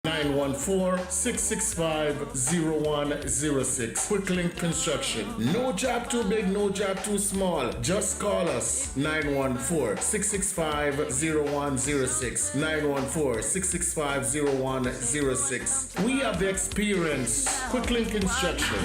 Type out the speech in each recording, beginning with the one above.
914-665-0106. Quick Link Construction. No job too big, no job too small. Just call us. 914-665-0106. 914-665-0106. We have the experience. Quick Link Construction.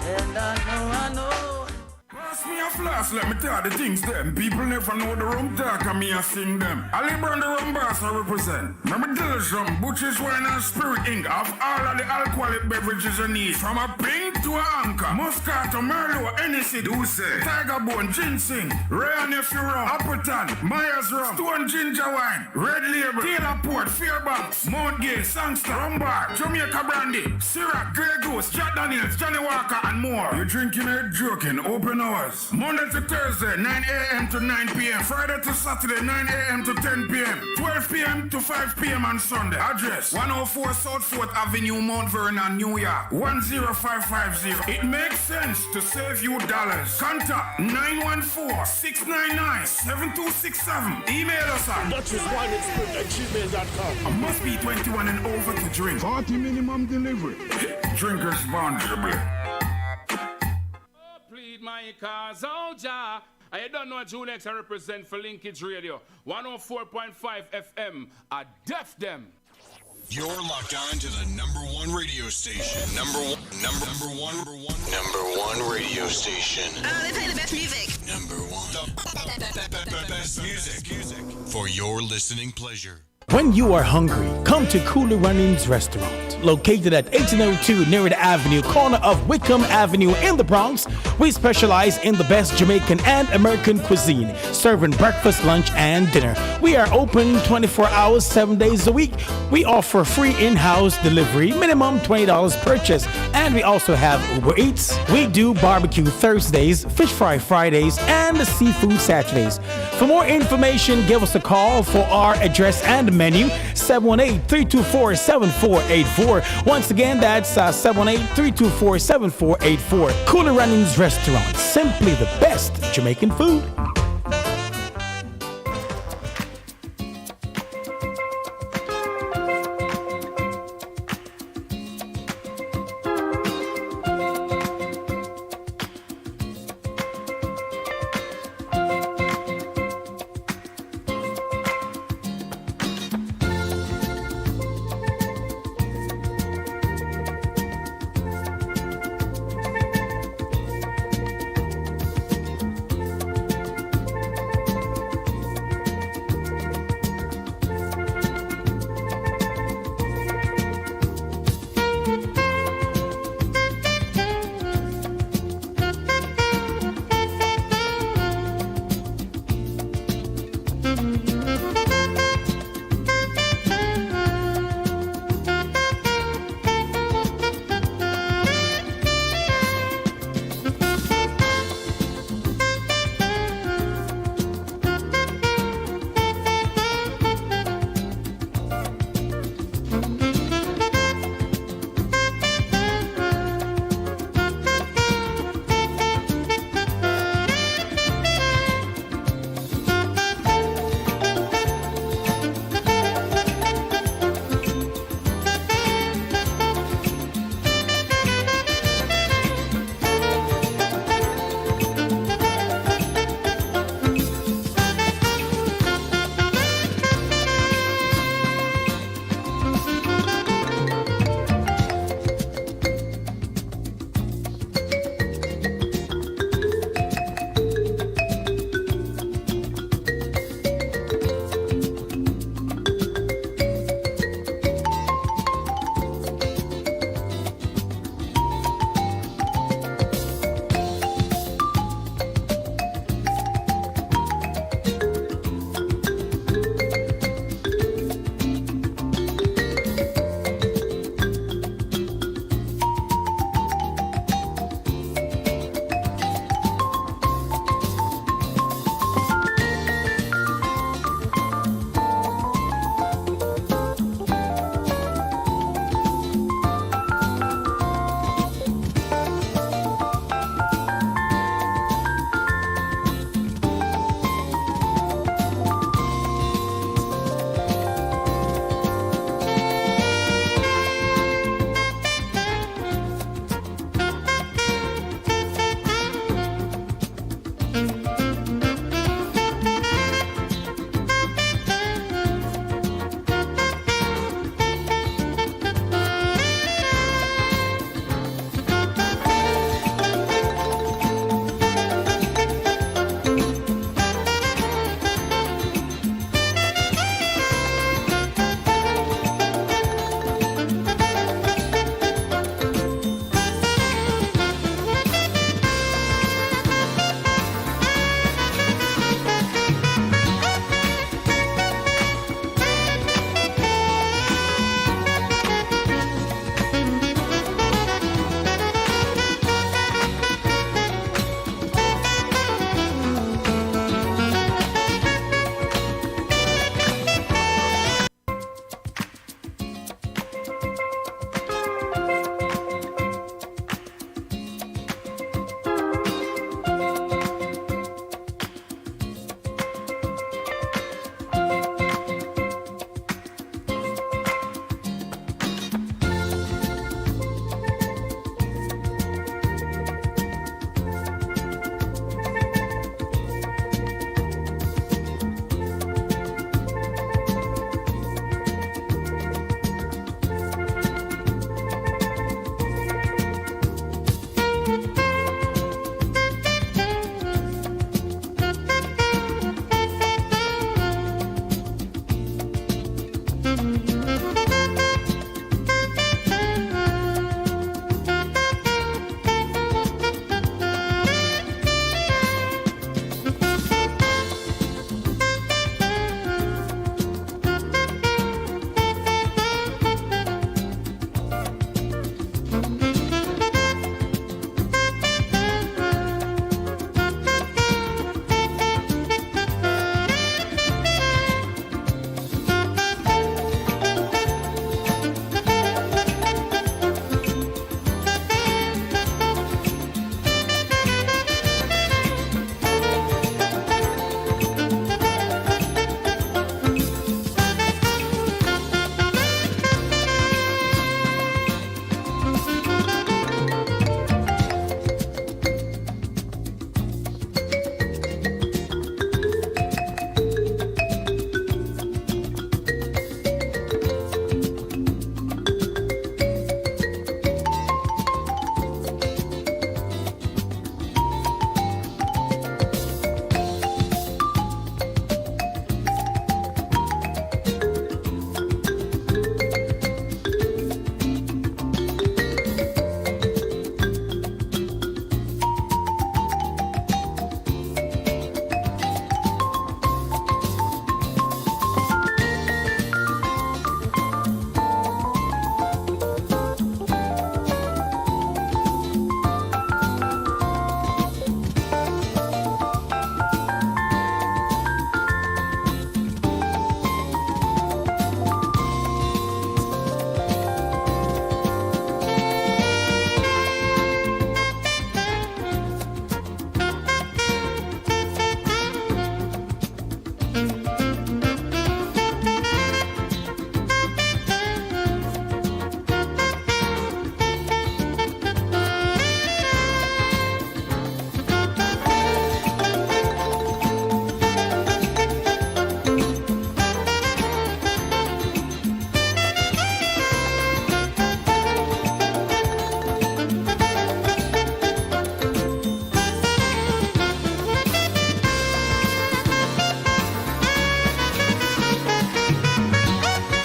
And I know. Pass me a flask, let me tell the things them. People never know the rum talk and me a sing them. Ali Brand the rum boss I represent. Remember Dilsham, Butchers Wine and Spirit Inc. Of all of the alcoholic beverages you need. From a pink to a anchor. Moscato, Merlot, Hennessy, Douce, Tiger Bone, Ginseng, Rare Nephew Rum, Appleton, Myers Rum, Stone Ginger Wine, Red Label, Taylor Port, Fairbanks, Mount Gay, Sangster, Rum Bar, Jamaica Brandy, Syrah, Grey Goose, Jack Daniels, Johnny Walker and more. You drinking or joking? Open hours. Monday to Thursday, 9 a.m. to 9 p.m. Friday to Saturday, 9 a.m. to 10 p.m. 12 p.m. to 5 p.m. on Sunday. Address 104 South 4th Avenue, Mount Vernon, New York 10550. It makes sense to save you dollars. Contact 914-699-7267. Email us at DutchessWineExpert@gmail.com. must be 21 and over to drink. 40 minimum delivery. Drink responsibly. Plead my cause, oh Jah. I don't know Junex I represent for Linkage Radio. 104.5 FM. I def them. You're locked on to the number one radio station. Number one radio station. They play the best music. Number one. The best music. For your listening pleasure. When you are hungry, come to Cooler Runnings Restaurant. Located at 1802 Nerid Avenue, corner of Wickham Avenue in the Bronx, we specialize in the best Jamaican and American cuisine, serving breakfast, lunch, and dinner. We are open 24 hours, 7 days a week. We offer free in-house delivery, minimum $20 purchase, and we also have Uber Eats. We do barbecue Thursdays, fish fry Fridays, and seafood Saturdays. For more information, give us a call for our address and menu, 718-324-7484. Once again, that's 718-324-7484. Cooler Runnings Restaurant, simply the best Jamaican food.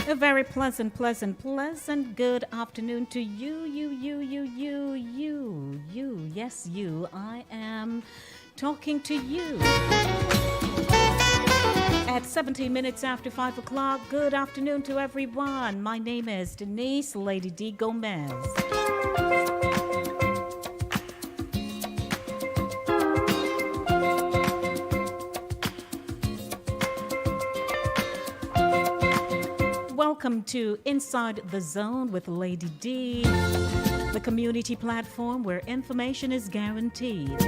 A very pleasant good afternoon to you. Yes, you. I am talking to you. At 17 minutes after 5 o'clock, good afternoon to everyone. My name is Denise Lady D. Gomez. Welcome to Inside the Zone with Lady D, the community platform where information is guaranteed.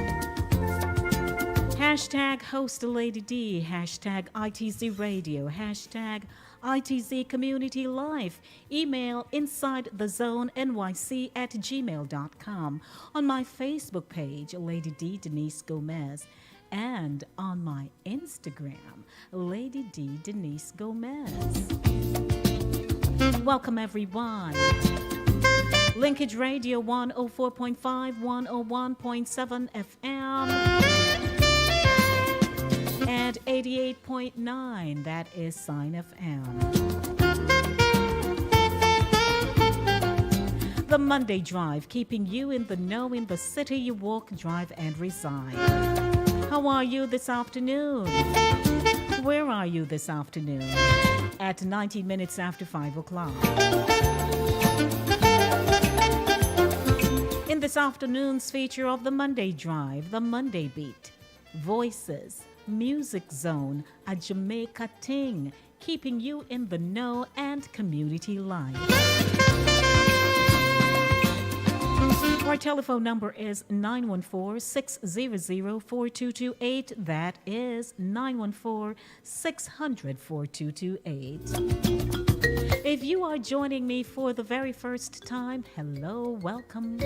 Hashtag host Lady D, hashtag ITZ Radio, hashtag ITZ Community Life. Email insidethezonelyc@gmail.com. On my Facebook page, Lady D Denise Gomez. And on my Instagram, Lady D Denise Gomez. Welcome, everyone. Linkage Radio 104.5, 101.7 FM, and 88.9, that is Sign FM. The Monday Drive, keeping you in the know in the city you walk, drive, and reside. How are you this afternoon? Where are you this afternoon? At 19 minutes after 5 o'clock. In this afternoon's feature of the Monday Drive, the Monday Beat, Voices, Music Zone, a Jamaica Ting, keeping you in the know and community life. Our telephone number is 914-600-4228. That is 914-600-4228. If you are joining me for the very first time, hello, welcome.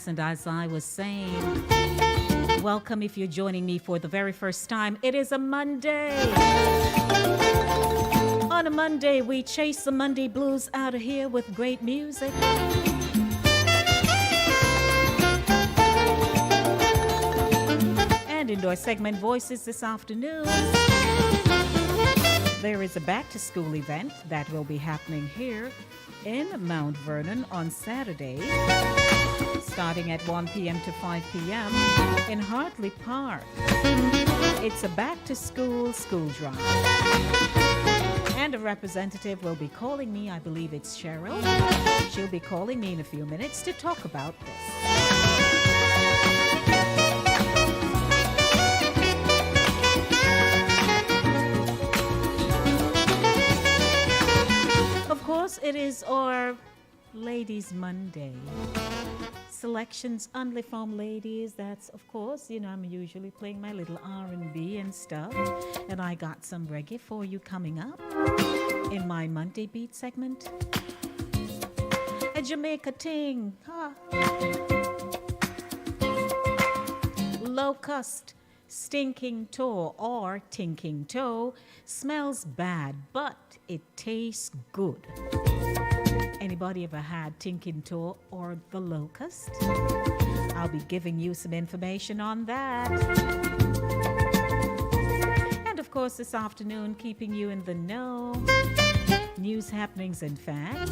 And as I was saying, welcome if you're joining me for the very first time. It is a Monday. On a Monday, we chase the Monday blues out of here with great music. And in our segment Voices this afternoon, there is a back-to-school event that will be happening here in Mount Vernon on Saturday, starting at 1 p.m. to 5 p.m. in Hartley Park. It's a back-to-school school drive. And a representative will be calling me. I believe it's Cheryl. She'll be calling me in a few minutes to talk about this. Of course, it is our Ladies Monday. Selections only from ladies. That's, of course, I'm usually playing my little R&B and stuff. And I got some reggae for you coming up in my Monday Beat segment. A Jamaica Ting. Huh? Locust, stinking toe or tinking toe smells bad, but it tastes good. Anybody ever had tinking toe or the locust? I'll be giving you some information on that. And of course, this afternoon, keeping you in the know. News, happenings, and facts.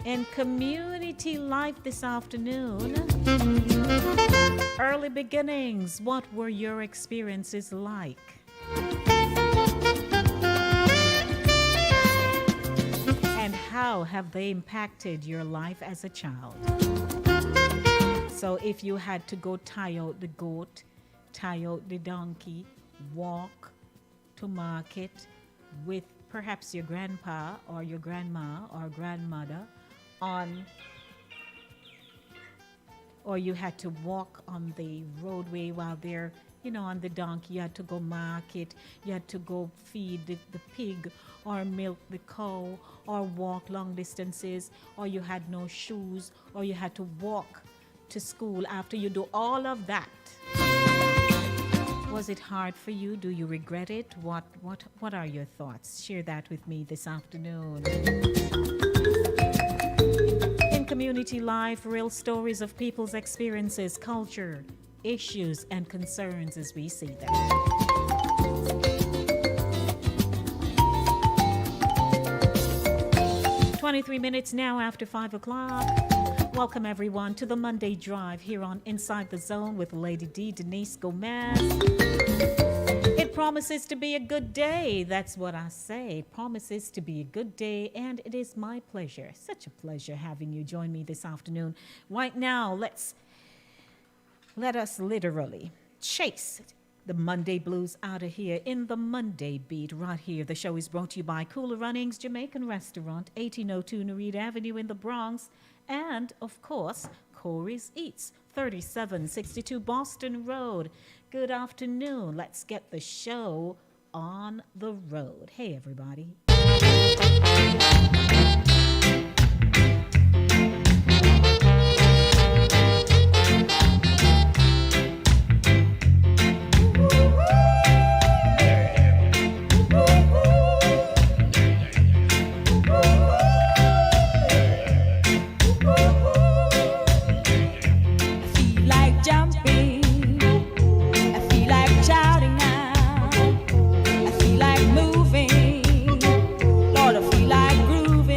And community life this afternoon. Early beginnings. What were your experiences like? And how have they impacted your life as a child? So if you had to go tie out the goat, tie out the donkey, walk to market with perhaps your grandpa or your grandma or grandmother or you had to walk on the roadway while they're, on the donkey. You had to go market, you had to go feed the pig or milk the cow or walk long distances, or you had no shoes, or you had to walk to school. After you do all of that, was it hard for you? Do you regret it? What are your thoughts? Share that with me this afternoon. In Community Life, real stories of people's experiences, culture, issues, and concerns as we see them. Minutes now after 5 o'clock. Welcome everyone to the Monday Drive here on Inside the Zone with Lady D, Denise Gomez. It promises to be a good day. That's what I say. It promises to be a good day, and it is my pleasure, such a pleasure having you join me this afternoon. Right now, let us literally chase the Monday blues out of here in the Monday beat right here. The show is brought to you by Cooler Runnings Jamaican Restaurant, 1802 Nereid Avenue in the Bronx, and, of course, Corey's Eats, 3762 Boston Road. Good afternoon. Let's get the show on the road. Hey, everybody. Moving, Lord, I feel like grooving.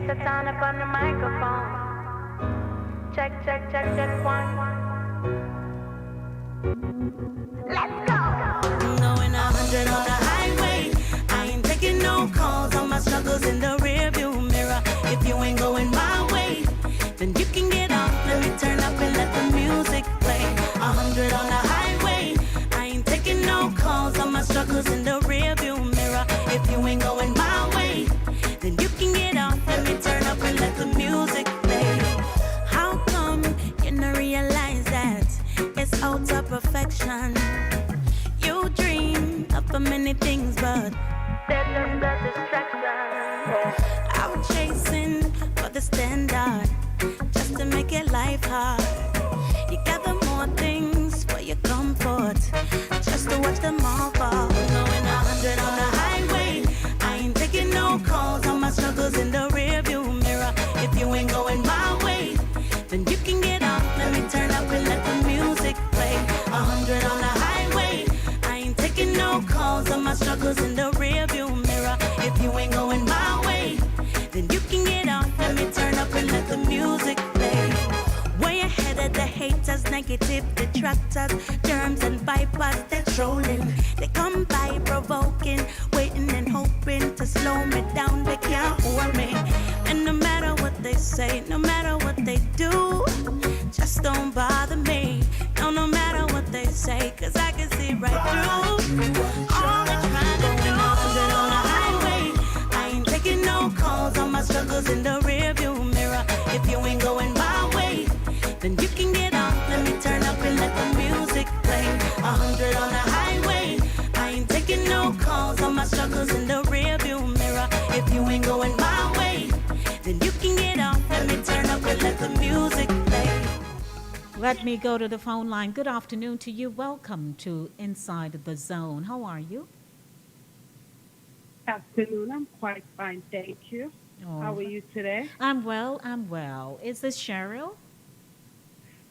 It's a turn up on the microphone. Check, check, check, check, one. Let's go. I'm going 100 on the highway. I ain't taking no calls on my struggles in the rearview mirror. If you ain't going my way, then you can get off. Let me turn up and let the music play. 100 on the highway. I ain't taking no calls on my struggles in the rearview mirror. If you ain't going my way, then you can get off. Let me turn up and let the music play. How come you don't realize that it's out of perfection? You dream of for many things, but There's just a distraction. I'm chasing for the standard just to make your life hard. You gather more things for your comfort just to watch them all fall. Going 100 on the highway. I ain't taking no calls on my struggles in the rearview mirror. If you ain't going my way, then you can get off. Let me turn up and let the music play. 100 on the highway. I ain't taking no calls on my struggles in the rearview mirror. If you ain't going my way, then you can get off. Let me turn up and let the music play. Way ahead of the haters, negative detractors, germs and vipers, they're trolling. They come by provoking, waiting and hoping to slow me down. They can't hold me. And no matter what they say, no matter what they do, just don't bother me. No matter what they say, cause I can see right through all they're trying to do. 100 on the highway. I ain't taking no calls on my struggles in the rearview mirror. If you ain't going my way, then you can get off. Let me turn up and let the music play. 100 on the highway. I ain't taking no calls on my struggles in the rearview mirror. If you ain't going my way, then you can get off. Let me turn up and let the music play. Let me go to the phone line. Good afternoon to you. Welcome to Inside the Zone. How are you? Afternoon. I'm quite fine, thank you. Oh, How are you today? I'm well. I'm well. Is this Cheryl?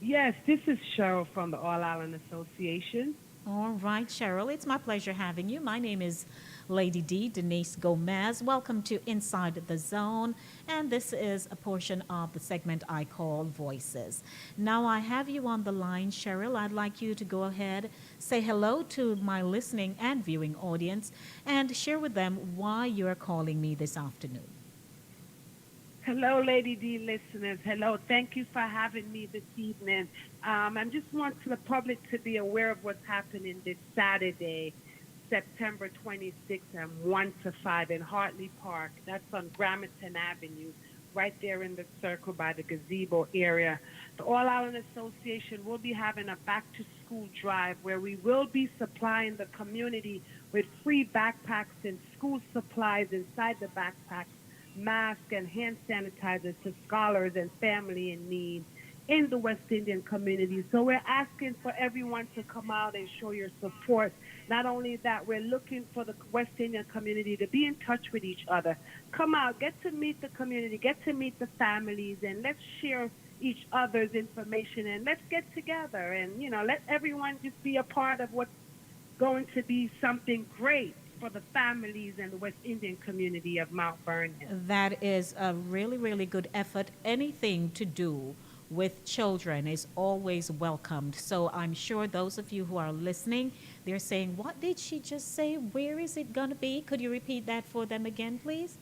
Yes, this is Cheryl from the All Island Association. All right, Cheryl. It's my pleasure having you. My name is Lady D, Denise Gomez. Welcome to Inside the Zone. And this is a portion of the segment I call Voices. Now I have you on the line, Cheryl. I'd like you to go ahead, say hello to my listening and viewing audience, and share with them why you're calling me this afternoon. Hello, Lady D listeners. Hello. Thank you for having me this evening. I just want the public to be aware of what's happening this Saturday, September 26th from 1 to 5 in Hartley Park. That's on Gramerton Avenue, right there in the circle by the gazebo area. The All Island Association will be having a back-to-school drive where we will be supplying the community with free backpacks and school supplies inside the backpacks, masks and hand sanitizers to scholars and family in need in the West Indian community. So we're asking for everyone to come out and show your support. Not only that, we're looking for the West Indian community to be in touch with each other. Come out, get to meet the community, get to meet the families, and let's share each other's information, and let's get together and, let everyone just be a part of what's going to be something great for the families and the West Indian community of Mount Vernon. That is a really, really good effort. Anything to do with children is always welcomed. So I'm sure those of you who are listening, they're saying, what did she just say? Where is it going to be? Could you repeat that for them again, please?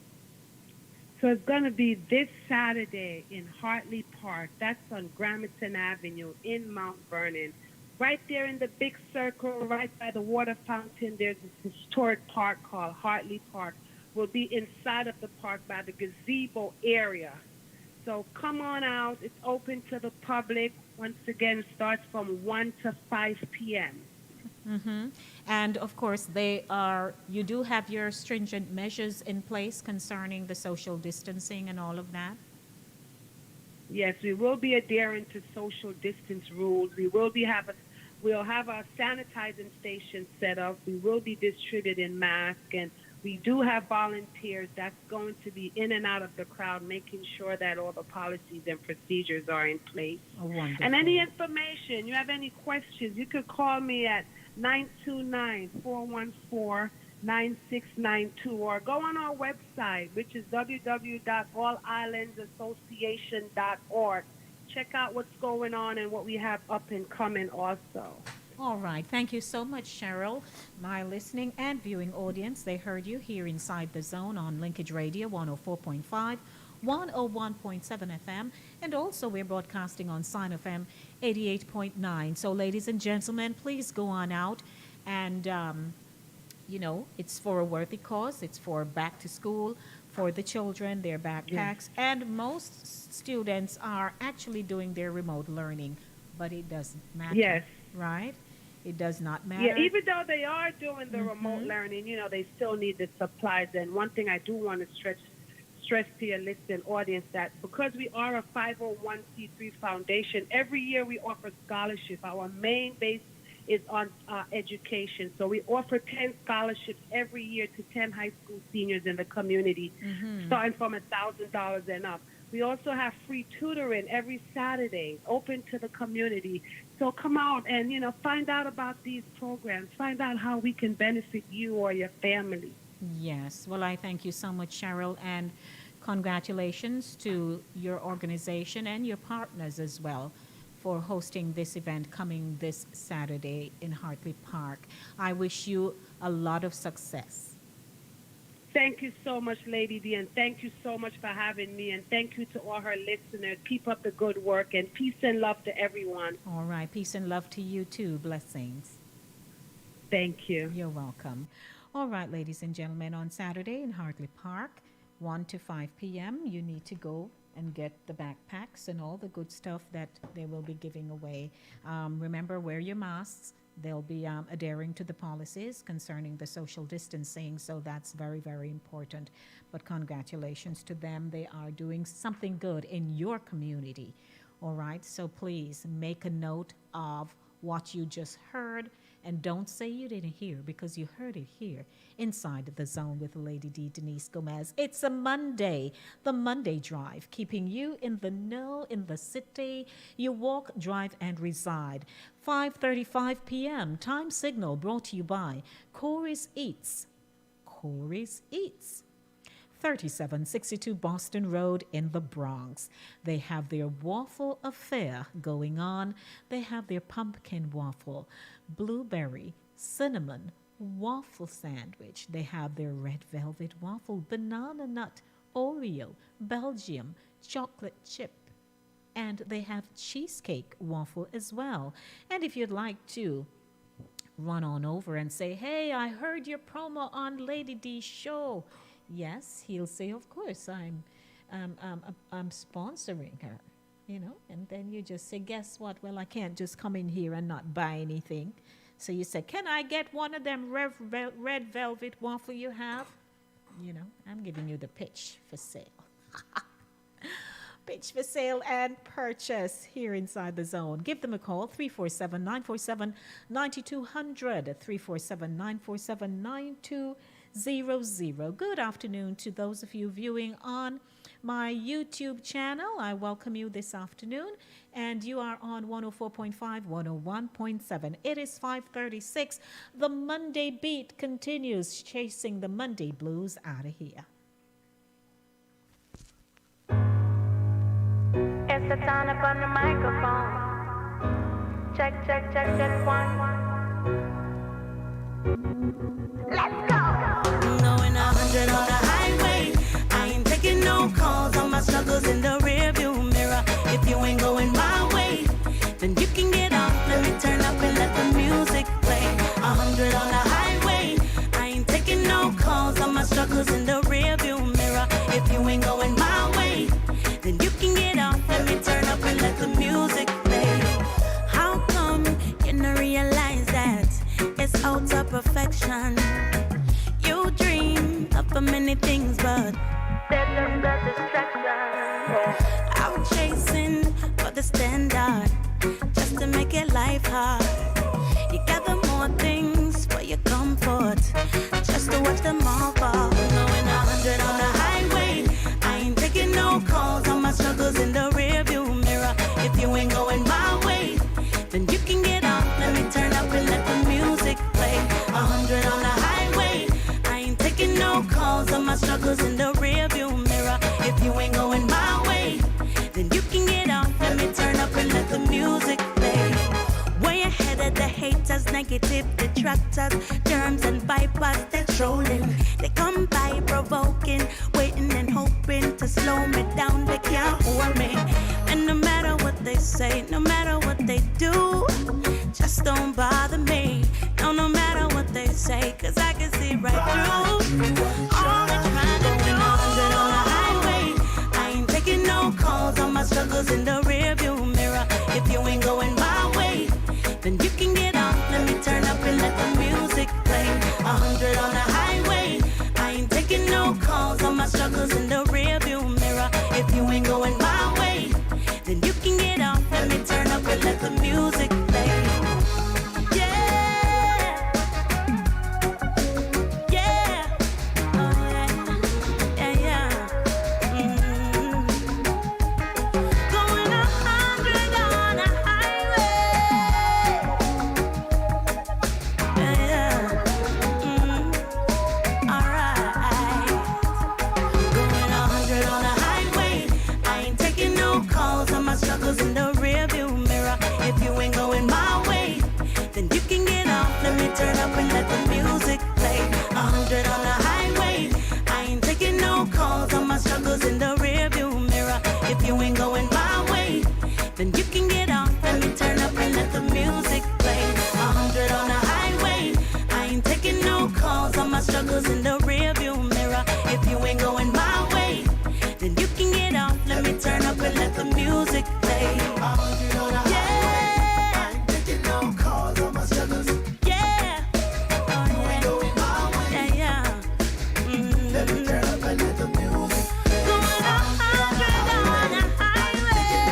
So it's going to be this Saturday in Hartley Park. That's on Gramerton Avenue in Mount Vernon. Right there in the big circle, right by the water fountain, there's this historic park called Hartley Park. We'll be inside of the park by the gazebo area. So come on out. It's open to the public. Once again, it starts from 1 to 5 p.m. Mm-hmm. And of course, you do have your stringent measures in place concerning the social distancing and all of that? Yes, we will be adhering to social distance rules. We'll have our sanitizing station set up. We will be distributing masks, and we do have volunteers that's going to be in and out of the crowd, making sure that all the policies and procedures are in place. Oh, wonderful. And any information, you have any questions, you could call me at 929-414 9692, or go on our website, which is www.allislandsassociation.org. Check out what's going on and what we have up and coming also. All right. Thank you so much, Cheryl. My listening and viewing audience, they heard you here inside the zone on Linkage Radio 104.5, 101.7 FM, and also we're broadcasting on Sign FM 88.9. So, ladies and gentlemen, please go on out and it's for a worthy cause. It's for back to school for the children, their backpacks, and most students are actually doing their remote learning, but it doesn't matter. Yes. Right? It does not matter. Yeah, even though they are doing the remote learning, they still need the supplies. And one thing I do want to stress to your listening audience that because we are a 501c3 foundation, every year we offer scholarship. Our main base is on education. So we offer 10 scholarships every year to 10 high school seniors in the community, starting from $1,000 and up. We also have free tutoring every Saturday, open to the community. So come out and, find out about these programs. Find out how we can benefit you or your family. Yes. Well, I thank you so much, Cheryl, and congratulations to your organization and your partners as well for hosting this event coming this Saturday in Hartley Park. I wish you a lot of success. Thank you so much, Lady D, and thank you so much for having me, and thank you to all her listeners. Keep up the good work, and peace and love to everyone. All right. Peace and love to you, too. Blessings. Thank you. You're welcome. All right, ladies and gentlemen, on Saturday in Hartley Park, 1 to 5 p.m., you need to go and get the backpacks and all the good stuff that they will be giving away. Remember, wear your masks. They'll be adhering to the policies concerning the social distancing, so that's very, very important. But congratulations to them. They are doing something good in your community. All right, so please make a note of what you just heard, and don't say you didn't hear, because you heard it here inside the zone with Lady D, Denise Gomez. It's a Monday, the Monday Drive, keeping you in the know in the city. You walk, drive, and reside. 5:35 p.m. Time signal brought to you by Corey's Eats. Corey's Eats. 3762 Boston Road in the Bronx. They have their waffle affair going on. They have their pumpkin waffle, blueberry, cinnamon, waffle sandwich. They have their red velvet waffle, banana nut, Oreo, Belgium, chocolate chip. And they have cheesecake waffle as well. And if you'd like to run on over and say, hey, I heard your promo on Lady D's show. Yes, he'll say, of course, I'm sponsoring her, and then you just say, guess what? Well, I can't just come in here and not buy anything. So you say, can I get one of them red velvet waffle you have? I'm giving you the pitch for sale. Pitch for sale and purchase here inside the zone. Give them a call, 347-947-9200, 347-947-9200. Good afternoon to those of you viewing on my YouTube channel. I welcome you this afternoon, and you are on 104.5, 101.7. It is 5:36. The Monday beat continues, chasing the Monday blues out of here. It's the time up on the microphone. Check, check, check, check, one. Let's go. Going 100 on the highway. I ain't taking no calls on my struggles in the rearview mirror. If you ain't going my way, then you can get off. Let me turn up and let the music play. 100 on the highway. I ain't taking no calls on my struggles in the rearview mirror. If you ain't going my way, then you can get off. Let me turn up and let the music play. How come you don't realize that it's out of perfection? You dream of many things, but There's just a distraction. out chasing for the standard, just to make your life hard. You gather more things for your comfort, just to watch them all fall. Going 100 on the highway. I ain't taking no calls on my struggles in the rearview mirror. If you ain't going my way, then you can get off. Let me turn up and let the music play. 100 on the highway. my struggles in the rearview mirror. If you ain't going my way, then you can get off. Let me turn up and let the music play. Way ahead of the haters, negative detractors, germs and vipers, they're trolling. They come by provoking, waiting and hoping to slow me down. They can't hold me. And no matter what they say, no matter what they do, just don't bother me. No matter what they say, cause I can see right through all they're trying to do. On the highway, I ain't taking no calls on my struggles in the rearview mirror. If you ain't going my way, then you can get off. Let me turn up and let the music play. 100 on the highway, I ain't taking no calls on my struggles in the rearview mirror. If you ain't going my way, then you can get off. Let me turn up and let the music play. In the rearview mirror, if you ain't going my way, then you can get off. Let me turn up and let the music play. 100 on the highway, I ain't taking no calls on my struggles in the rearview mirror. If you ain't going my way, then you can get off. Let me turn up and let the music play. 100 on the highway, I ain't taking no calls on my struggles in the rearview mirror. If you ain't going my way, then you can get off. Let me turn up and let the music play. Yeah.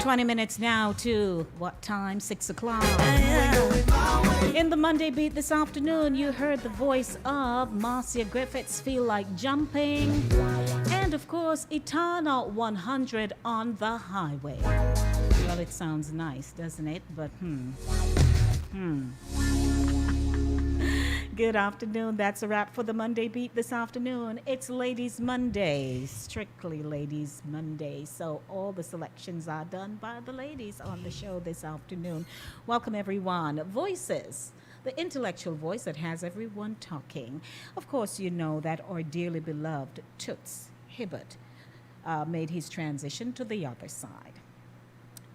20 minutes now to what time? 6 o'clock. In the Monday Beat this afternoon, you heard the voice of Marcia Griffiths, Feel Like Jumping, and of course, Eternal 100 on the Highway. Well, it sounds nice, doesn't it? But Good afternoon. That's a wrap for the Monday Beat this afternoon. It's Ladies Monday, strictly Ladies Monday. So all the selections are done by the ladies on the show this afternoon. Welcome, everyone. Voices, the intellectual voice that has everyone talking. Of course, you know that our dearly beloved Toots Hibbert made his transition to the other side.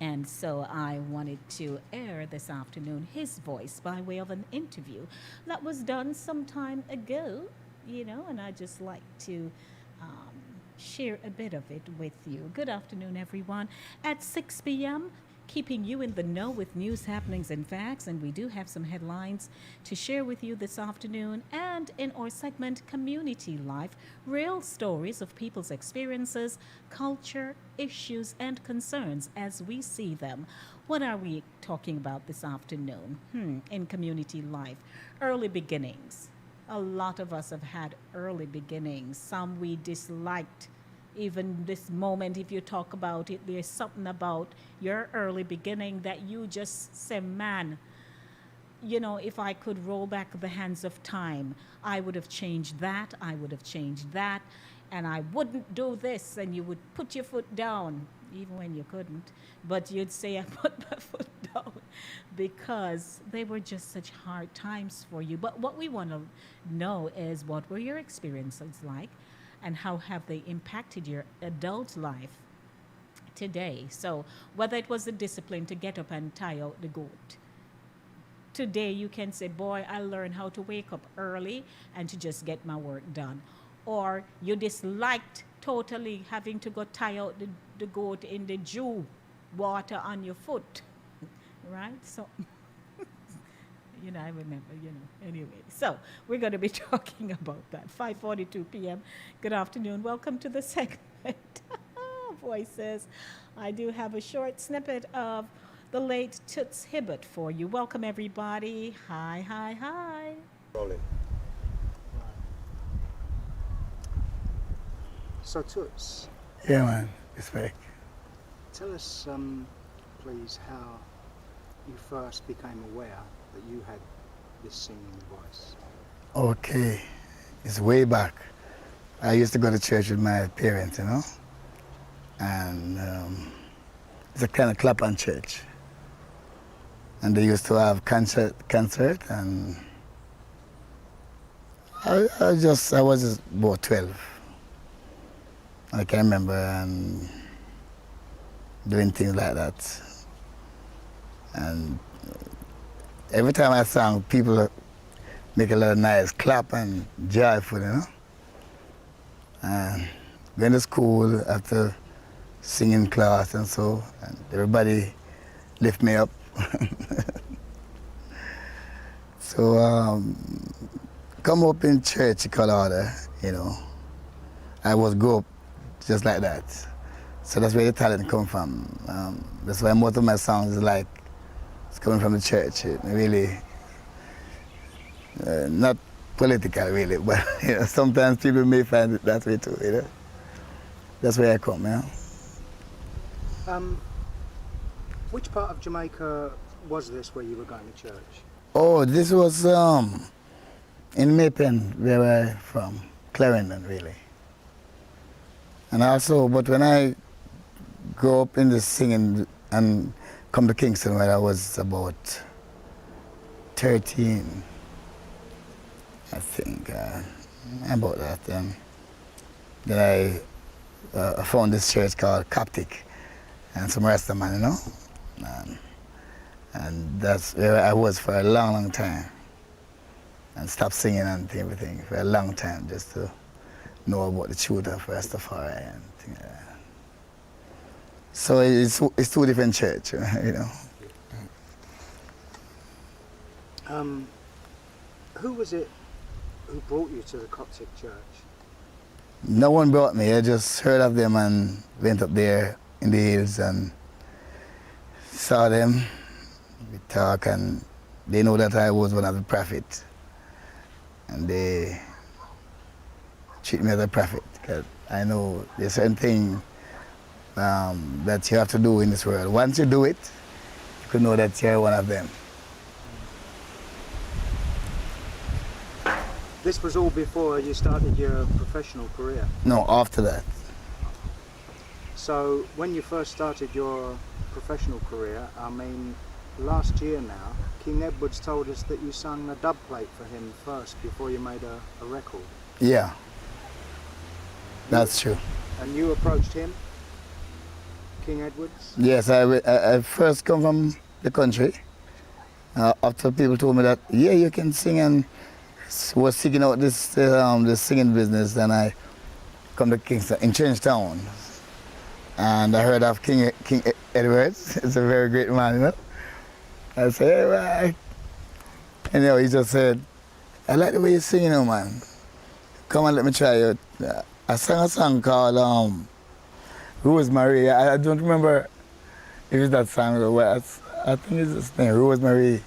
And so I wanted to air this afternoon his voice by way of an interview that was done some time ago, and I just like to share a bit of it with you. Good afternoon, everyone. At 6 p.m., keeping you in the know with news, happenings, and facts. And we do have some headlines to share with you this afternoon. And in our segment, Community Life, real stories of people's experiences, culture, issues, and concerns as we see them. What are we talking about this afternoon? In Community Life, early beginnings. A lot of us have had early beginnings. Some we disliked. Even this moment, if you talk about it, there's something about your early beginning that you just say, man, if I could roll back the hands of time, I would have changed that, I would have changed that, and I wouldn't do this, and you would put your foot down, even when you couldn't, but you'd say, I put my foot down, because they were just such hard times for you. But what we want to know is, what were your experiences like? And how have they impacted your adult life today? So whether it was the discipline to get up and tie out the goat, today you can say, boy, I learned how to wake up early and to just get my work done. Or you disliked totally having to go tie out the goat in the dew water on your foot, right? So I remember, anyway. So we're going to be talking about that. 5:42 p.m. Good afternoon. Welcome to the segment Voices. I do have a short snippet of the late Toots Hibbert for you. Welcome, everybody. Hi, hi, hi. Rolling. So, Toots. Yeah, man. Respect. Tell us, please, how you first became aware that you had this singing voice. Okay, it's way back. I used to go to church with my parents, you know, and it's a kind of clap-on church. And they used to have concert, and I was just about 12. I can remember doing things like that. And every time I sang, people make a lot of nice clap and joyful, you know. And going to school after singing class and so, and everybody lift me up. So come up in church Colorado, you know. I was grew up just like that. So that's where the talent come from. That's why most of my songs is like it's coming from the church. It really not political really, but you know, sometimes people may find it that way too. You know, that's where I come. You know. Which part of Jamaica was this where you were going to church? Oh, this was in Maypen, where I'm from, Clarendon, really. And also, but when I grew up in the singing and come to Kingston when I was about 13, I think, about that. Then I found this church called Coptic and some Rastaman, you know. And that's where I was for a long, long time. And stopped singing and everything for a long time just to know about the truth of Rastafari and things like that. So it's two different churches, you know. Who was it who brought you to the Coptic church? No one brought me. I just heard of them and went up there in the hills and saw them. We talk and they know that I was one of the prophets. And they treat me as a prophet. Because I know there's certain things that you have to do in this world. Once you do it, you can know that you're one of them. This was all before you started your professional career? No, after that. So when you first started your professional career, I mean, last year now, King Edwards told us that you sung a dub plate for him first before you made a record. Yeah, that's true. And you approached him, King Edwards? Yes, I first come from the country. After people told me that, yeah, you can sing, and was seeking out this the singing business, and I come to Kingston, in Changetown. And I heard of King Edwards. He's a very great man, you know. I said, hey, right. And you know, he just said, I like the way you sing, you know, man. Come and let me try it. I sang a song called Rosemary. I don't remember if it's that song or what. I think it's this name, Rosemary.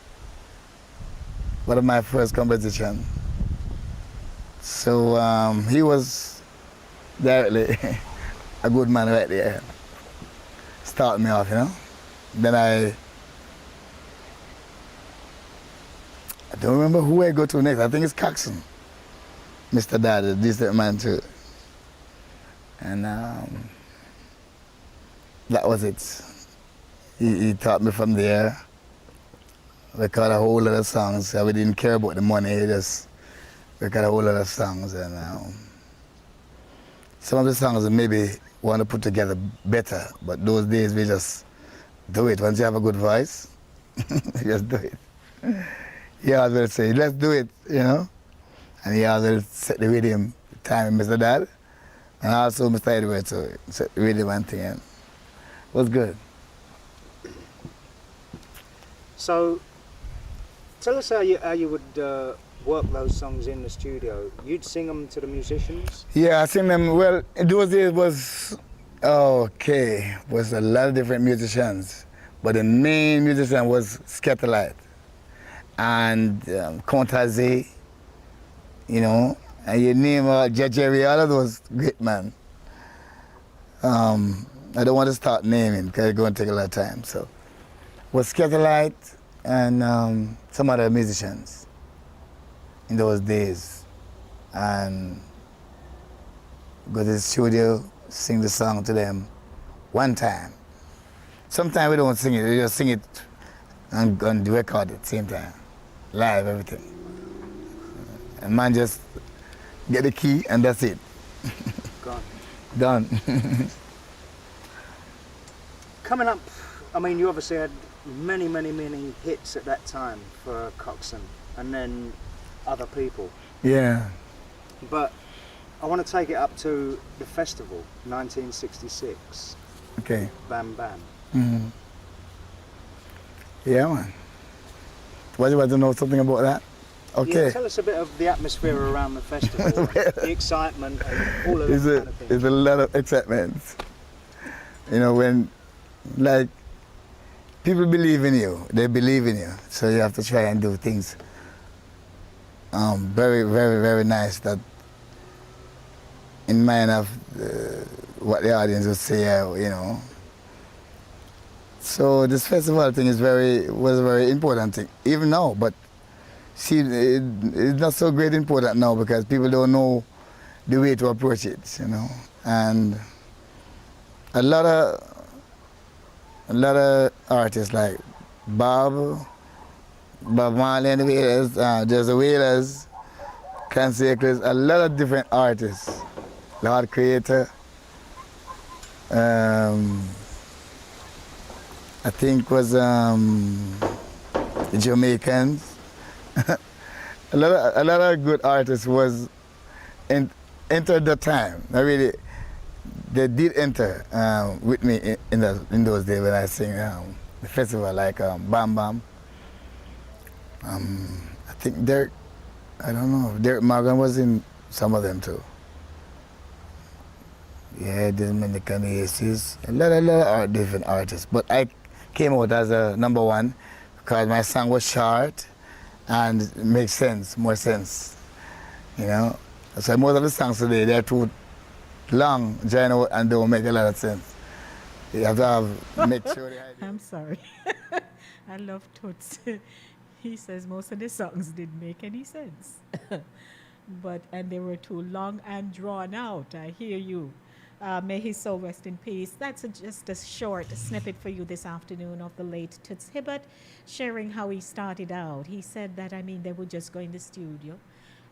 One of my first compositions. So he was directly a good man right there. Started me off, you know. Then I don't remember who I go to next. I think it's Coxon. Mr. Dad, a decent man too. And that was it. He taught me from there. We got a whole lot of songs. We didn't care about the money, we got a whole lot of songs. And some of the songs we maybe want to put together better, but those days we just do it. Once you have a good voice, you just do it. He always will say, let's do it, you know? And he always set the rhythm, time with Mr. Dad, and also Mr. Edwards, so set the rhythm and thing, and it was good. So, tell us how you would work those songs in the studio. You'd sing them to the musicians? Yeah, I sing them. Well, in those days was a lot of different musicians, but the main musician was Scatterlight and Contaze, you know, and you name Jerry, all of those great men. I don't want to start naming because it's going to take a lot of time. So, was Scatterlight and some other musicians in those days. And go to the studio, sing the song to them one time. Sometimes we don't sing it, we just sing it and record it at the same time. Live, everything. And man just get the key and that's it. Gone. Done. Coming up, I mean, you obviously had many hits at that time for Coxsone and then other people. Yeah. But I want to take it up to the festival, 1966. Okay. Bam Bam. Mm-hmm. Yeah, man. Why do you want to know something about that? Okay. Yeah, tell us a bit of the atmosphere around the festival, the excitement and all of that kind of thing. There's a lot of excitement. You know, when, like, people believe in you, they believe in you, so you have to try and do things very nice that in mind of what the audience would say, you know. So this festival thing was a very important thing, even now, but see, it's not so great important now because people don't know the way to approach it, you know. And a lot of artists like Bob Marley and the Wailers, there's the Wailers, Clancy Eccles, a lot of different artists. Lord Creator, I think was the Jamaicans. a lot of good artists was entered the time. I really, they did enter with me in those days when I sing the festival, like Bam Bam. I think Derek Morgan was in some of them too. Yeah, the Dominican Aces, a lot of different artists. But I came out as a number one because my song was short and it makes sense, more sense, you know. So most of the songs today, they're too long, join out and don't make a lot of sense. You have to make sure the idea. I'm sorry. I love Toots. He says most of the songs didn't make any sense. And they were too long and drawn out. I hear you. May his soul rest in peace. That's just a short snippet for you this afternoon of the late Toots Hibbert, sharing how he started out. He said that, they would just go in the studio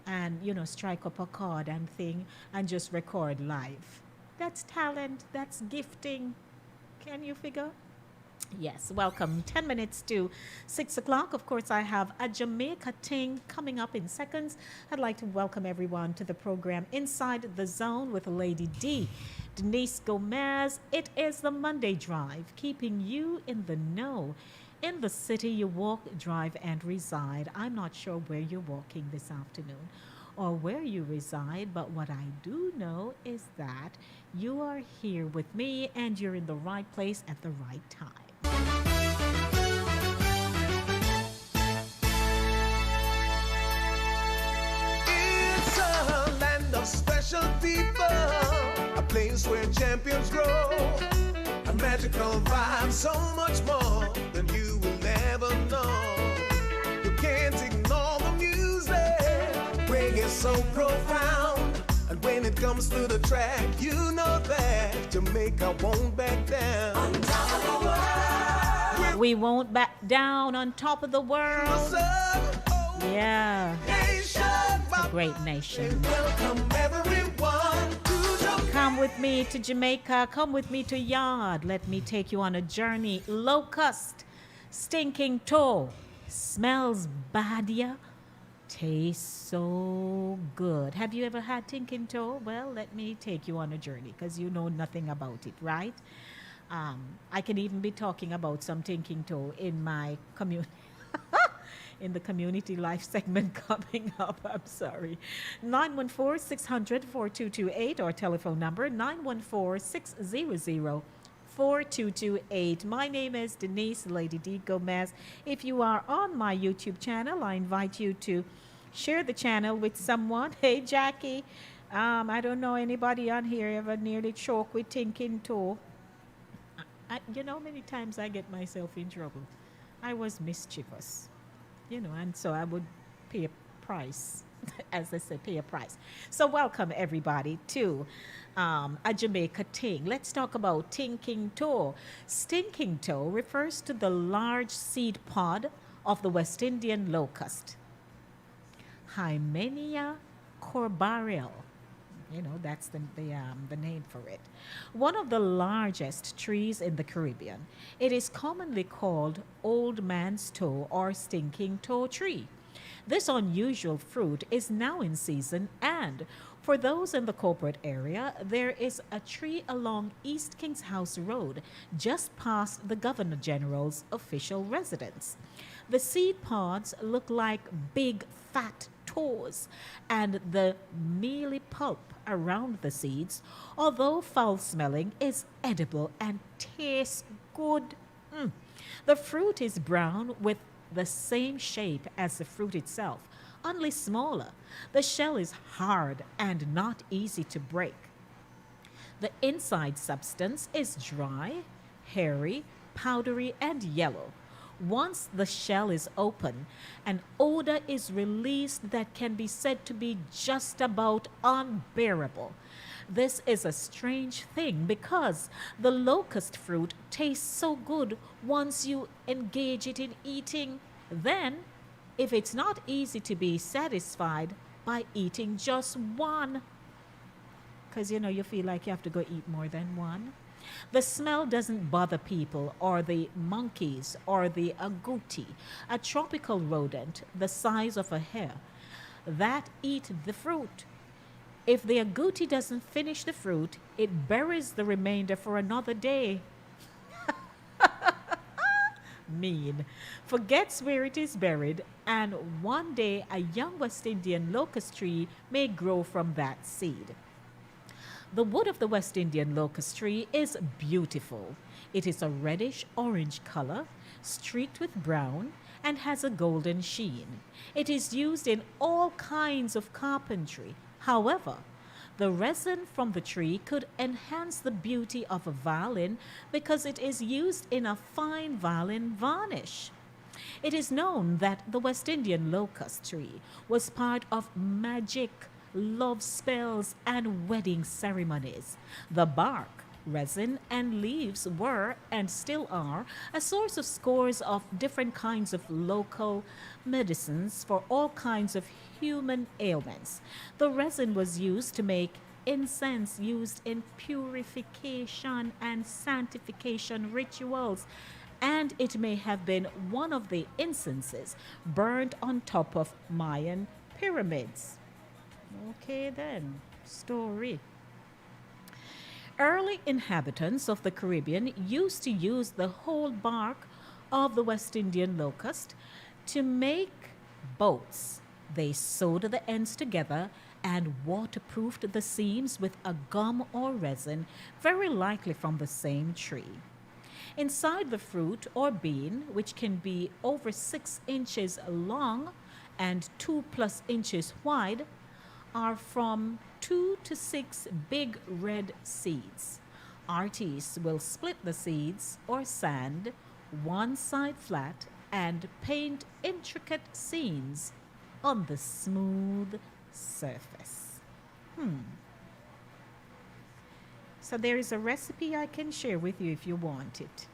and, strike up a chord and thing and just record live. That's talent. That's gifting. Can you figure? Yes, welcome. 10 minutes to 6 o'clock. Of course, I have a Jamaica Ting coming up in seconds. I'd like to welcome everyone to the program Inside the Zone with Lady D, Denise Gomez. It is the Monday Drive, keeping you in the know. In the city you walk, drive, and reside. I'm not sure where you're walking this afternoon or where you reside, but what I do know is that you are here with me and you're in the right place at the right time. It's a land of special people, a place where champions grow, a magical vibe, so much more than you will ever know. You can't ignore the music, reggae's so profound, and when it comes to the track, you know that Jamaica won't back down. On top of the world, we won't back down on top of the world. Yeah. It's a great nation. Welcome everyone to Jamaica. Come with me to Jamaica. Come with me to Yard. Let me take you on a journey. Locust, stinking toe. Smells bad, yeah? Tastes so good. Have you ever had stinking toe? Well, let me take you on a journey because you know nothing about it, right? I can even be talking about some thinking toe in my community. In the community life segment coming up. I'm sorry. 914-600-4228, our telephone number 914-600-4228. My name is Denise Lady D Gomez. If you are on my YouTube channel, I invite you to share the channel with someone. Hey, Jackie, I don't know anybody on here ever nearly choke with thinking toe. Many times I get myself in trouble. I was mischievous, and so I would pay a price. as they say, pay a price. So welcome everybody to a Jamaica ting. Let's talk about stinking toe. Stinking toe refers to the large seed pod of the West Indian locust, Hymenia corbareal. That's the name for it. One of the largest trees in the Caribbean. It is commonly called old man's toe or stinking toe tree. This unusual fruit is now in season, and for those in the corporate area, there is a tree along East Kings House Road, just past the Governor General's official residence. The seed pods look like big, fat toes, and the mealy pulp around the seeds, although foul-smelling, is edible and tastes good. The fruit is brown with the same shape as the fruit itself, only smaller. The shell is hard and not easy to break. The inside substance is dry, hairy, powdery, and yellow. Once the shell is open, an odor is released that can be said to be just about unbearable. This is a strange thing because the locust fruit tastes so good once you engage it in eating. Then, if it's not easy to be satisfied by eating just one, because you feel like you have to go eat more than one. The smell doesn't bother people or the monkeys or the agouti, a tropical rodent the size of a hare, that eat the fruit. If the agouti doesn't finish the fruit, it buries the remainder for another day. Mean. Forgets where it is buried, and one day a young West Indian locust tree may grow from that seed. The wood of the West Indian locust tree is beautiful. It is a reddish-orange color, streaked with brown, and has a golden sheen. It is used in all kinds of carpentry. However, the resin from the tree could enhance the beauty of a violin because it is used in a fine violin varnish. It is known that the West Indian locust tree was part of magic, love spells, and wedding ceremonies. The bark, resin, and leaves were, and still are, a source of scores of different kinds of local medicines for all kinds of human ailments. The resin was used to make incense used in purification and sanctification rituals, and it may have been one of the incenses burned on top of Mayan pyramids. Okay then, story. Early inhabitants of the Caribbean used to use the whole bark of the West Indian locust to make boats. They sewed the ends together and waterproofed the seams with a gum or resin, very likely from the same tree. Inside the fruit or bean, which can be over 6 inches long and 2+ inches wide, are from 2 to 6 big red seeds. Artists will split the seeds or sand one side flat and paint intricate scenes on the smooth surface. So there is a recipe I can share with you if you want it.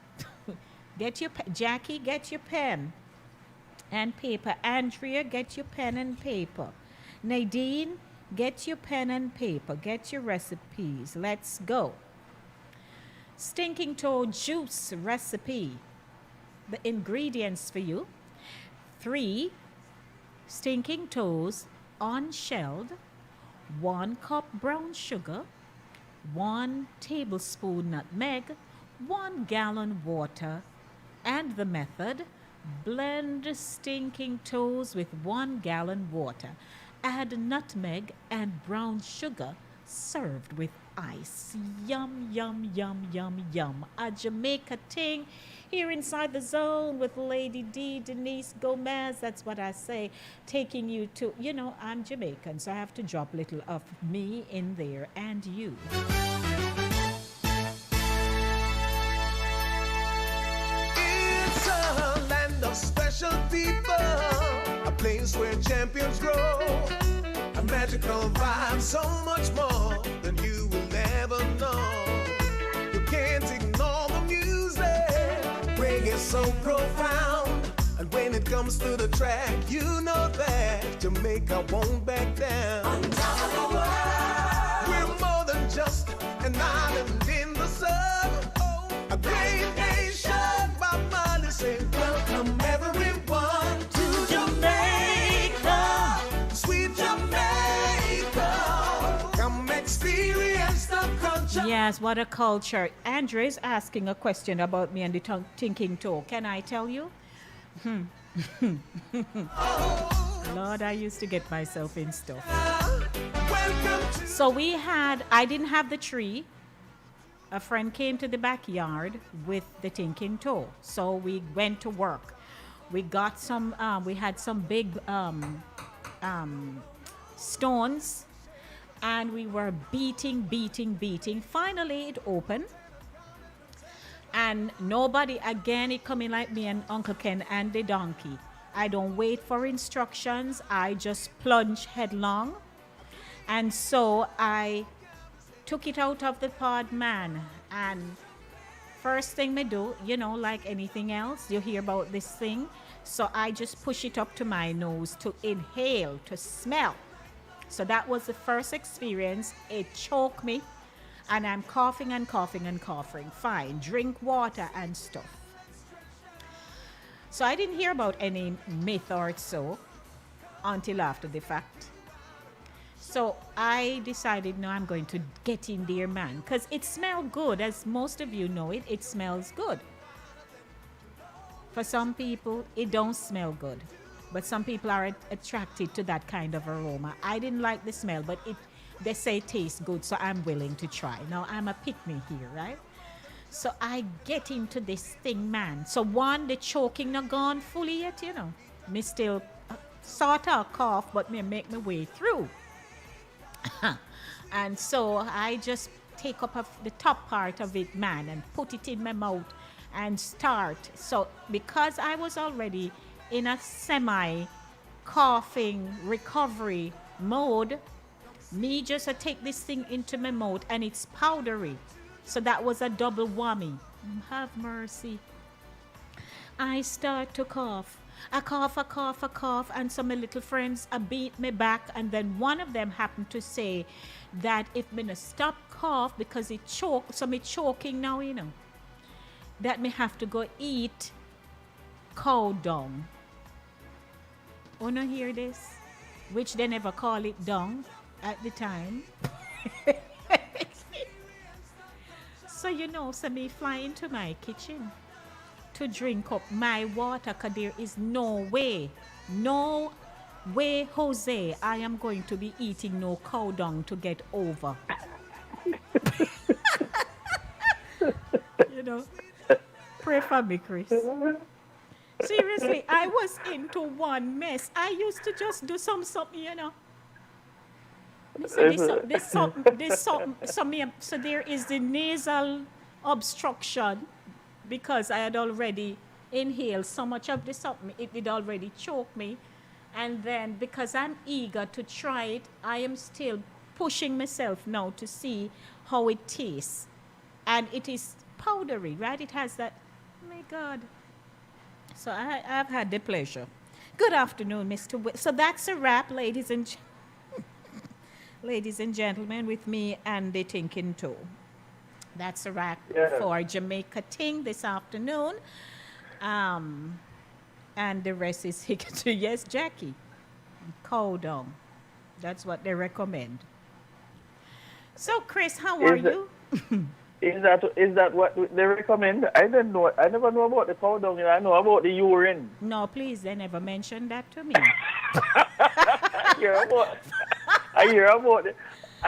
Jackie, get your pen and paper. Andrea, get your pen and paper. Nadine, get your pen and paper. Get your recipes. Let's go. Stinking toe juice recipe. The ingredients for you: 3 stinking toes unshelled, 1 cup brown sugar, 1 tablespoon nutmeg, 1 gallon water. And the method: blend stinking toes with 1 gallon water. Add nutmeg and brown sugar, served with ice. Yum, yum, yum, yum, yum. A Jamaica ting here inside the zone with Lady D, Denise Gomez. That's what I say. Taking you to, I'm Jamaican, so I have to drop a little of me in there and you. It's a land of special people, a place where champions grow. magical vibe, so much more than you will ever know. You can't ignore the music. Reggae's so profound, and when it comes to the track, you know that Jamaica won't back down. On top of the world, we're more than just an island in the sun. A great nation, by money say, welcome everyone to Jamaica, sweet Jamaica. Come experience the culture. Yes, what a culture. Andre is asking a question about me and the Thinking Toe. Can I tell you? Lord, I used to get myself in stuff. So I didn't have the tree. A friend came to the backyard with the Thinking Toe. So we went to work. We got some, we had some big stones, and we were beating. Finally, it opened. And nobody, again, it coming like me and Uncle Ken and the donkey. I don't wait for instructions. I just plunge headlong. And so I took it out of the pod, man. And first thing me do, you know, like anything else, you hear about this thing. So I just push it up to my nose to inhale, to smell. So that was the first experience. It choked me. And I'm coughing. Fine. Drink water and stuff. So I didn't hear about any myth or so until after the fact. So I decided, no, I'm going to get in there, man. Because it smelled good. As most of you know it smells good. For some people, it don't smell good. But some people are attracted to that kind of aroma. I didn't like the smell, but they say it tastes good, so I'm willing to try. Now, I'm a pick-me here, right? So I get into this thing, man. So one, the choking not gone fully yet, you know. Me still sort of cough, but me make my way through. And so I just take up the top part of it, man, and put it in my mouth and start. So because I was already in a semi-coughing recovery mode, me just take this thing into my mouth, and it's powdery. So that was a double whammy. Have mercy. I start to cough. I cough, and some of my little friends beat me back, and then one of them happened to say that if me no stop cough because it choke, so me choking now, you know, that me have to go eat cow dung. Wanna hear this? Which they never call it dung at the time. So you know, so me fly into my kitchen to drink up my water, because there is no way, Jose, I am going to be eating no cow dung to get over. You know, pray for me, Chris. Seriously, I was into one mess. I used to just do something, you know. So there is the nasal obstruction, because I had already inhaled so much of the something, it did already choke me. And then because I'm eager to try it, I am still pushing myself now to see how it tastes. And it is powdery, right? It has that, oh my God. So I've had the pleasure. Good afternoon, Mr. So that's a wrap, ladies and gentlemen, with me and the Thinking Toe. That's a wrap for Jamaica Ting this afternoon. And the rest is yes, Jackie. Cow dung. That's what they recommend. So, Chris, how are you? Is that what they recommend? I don't know. I never know about the cow dung. I know about the urine. No, please, they never mentioned that to me. I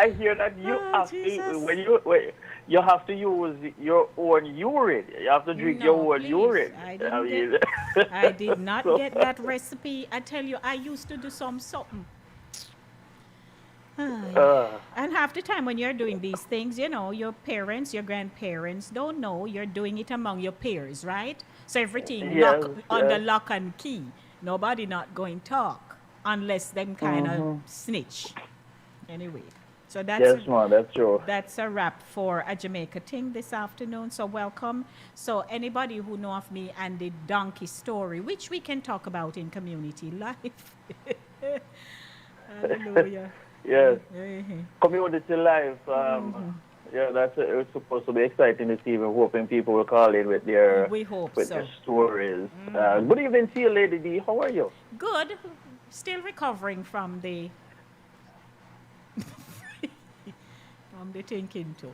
hear that you have to, you have to use your own urine. You have to drink your own urine. I did not get that recipe. I tell you, I used to do something. And half the time when you're doing these things, you know, your parents, your grandparents don't know you're doing it among your peers, right? So everything under lock and key. Nobody not going to talk unless them kind of snitch. Anyway, so that's Yes, man, that's true. that's a wrap for a Jamaica thing this afternoon. So welcome. So anybody who know of me and the donkey story, which we can talk about in community life. Hallelujah. Yes. Mhm. Community life. Yeah, it's supposed to be exciting this evening. Hoping people will call in with their We hope with so. their stories. Good evening to you, Lady D. How are you? Good. Still recovering from the from the thinking too.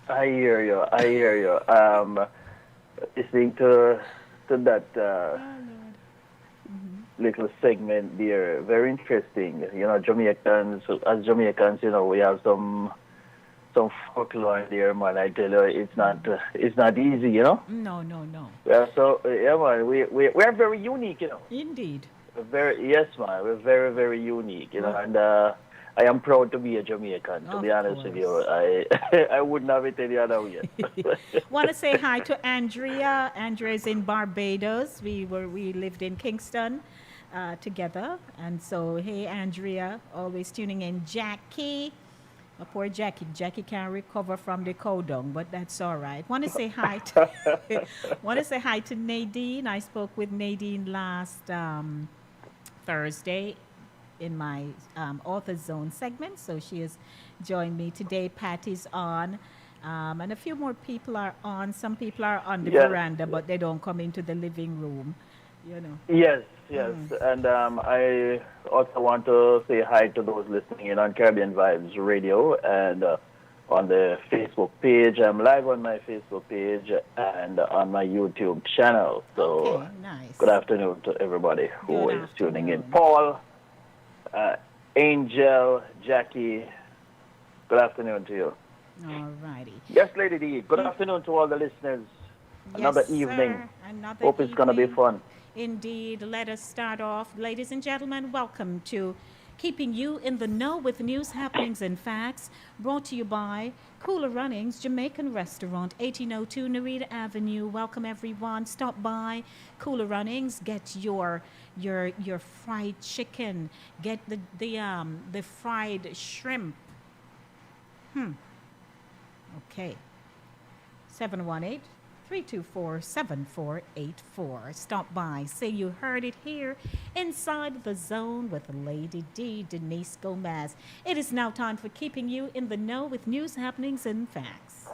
I hear you. I hear you. Listening to that little segment there, very interesting. You know, Jamaicans, as Jamaicans, you know, we have some folklore there, man. I tell you, it's not easy, you know. No. Yeah, so yeah, man, we're very unique, you know. Indeed. Yes, man, we're very, very unique, you know, and I am proud to be a Jamaican. To be honest with you, I wouldn't have it any other way. Want to say hi to Andrea. Andrea's in Barbados. We lived in Kingston together, and so hey, Andrea, always tuning in. Jackie, poor Jackie. Jackie can't recover from the cold dung, but that's all right. Want to say hi to Nadine. I spoke with Nadine last Thursday in my Author Zone segment, so she has joined me today. Patty's on, and a few more people are on. Some people are on the veranda, but they don't come into the living room, you know. Yes, and I also want to say hi to those listening in on Caribbean Vibes Radio and on the Facebook page. I'm live on my Facebook page and on my YouTube channel. So nice. Good afternoon to everybody who is tuning in. Paul, Angel, Jackie, good afternoon to you. All righty. Yes, Lady D, good afternoon to all the listeners. Another evening. Hope it's going to be fun. Indeed. Let us start off. Ladies and gentlemen, welcome to Keeping You in the Know with News, Happenings, and Facts, brought to you by Cooler Runnings Jamaican Restaurant, 1802 Narita Avenue. Welcome, everyone. Stop by Cooler Runnings. Get your fried chicken. Get the fried shrimp. Okay. 718-324-7484. Stop by. Say you heard it here inside the zone with Lady D, Denise Gomez. It is now time for Keeping You in the Know with News, Happenings, and Facts.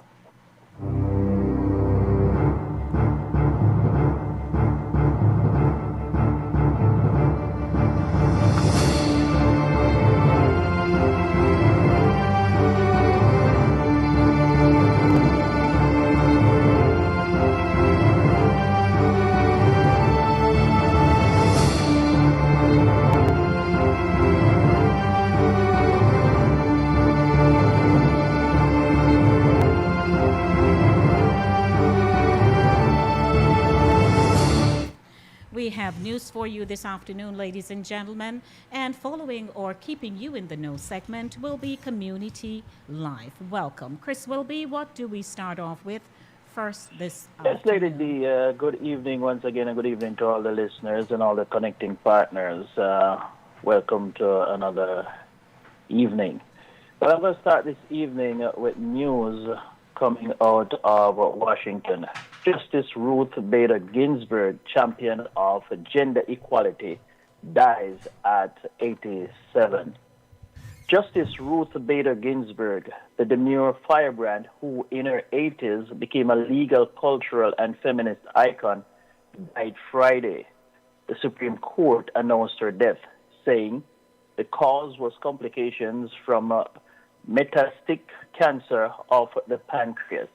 We have news for you this afternoon, ladies and gentlemen, and following or keeping you in the know segment will be Community Life. Welcome. Chris Wilby, what do we start off with first this Yes, Lady D, good evening once again, and good evening to all the listeners and all the connecting partners. Welcome to another evening. Well, I'm going to start this evening with news coming out of Washington. Justice Ruth Bader Ginsburg, champion of gender equality, dies at 87. Justice Ruth Bader Ginsburg, the demure firebrand who in her 80s became a legal, cultural, and feminist icon, died Friday. The Supreme Court announced her death, saying the cause was complications from metastatic cancer of the pancreas.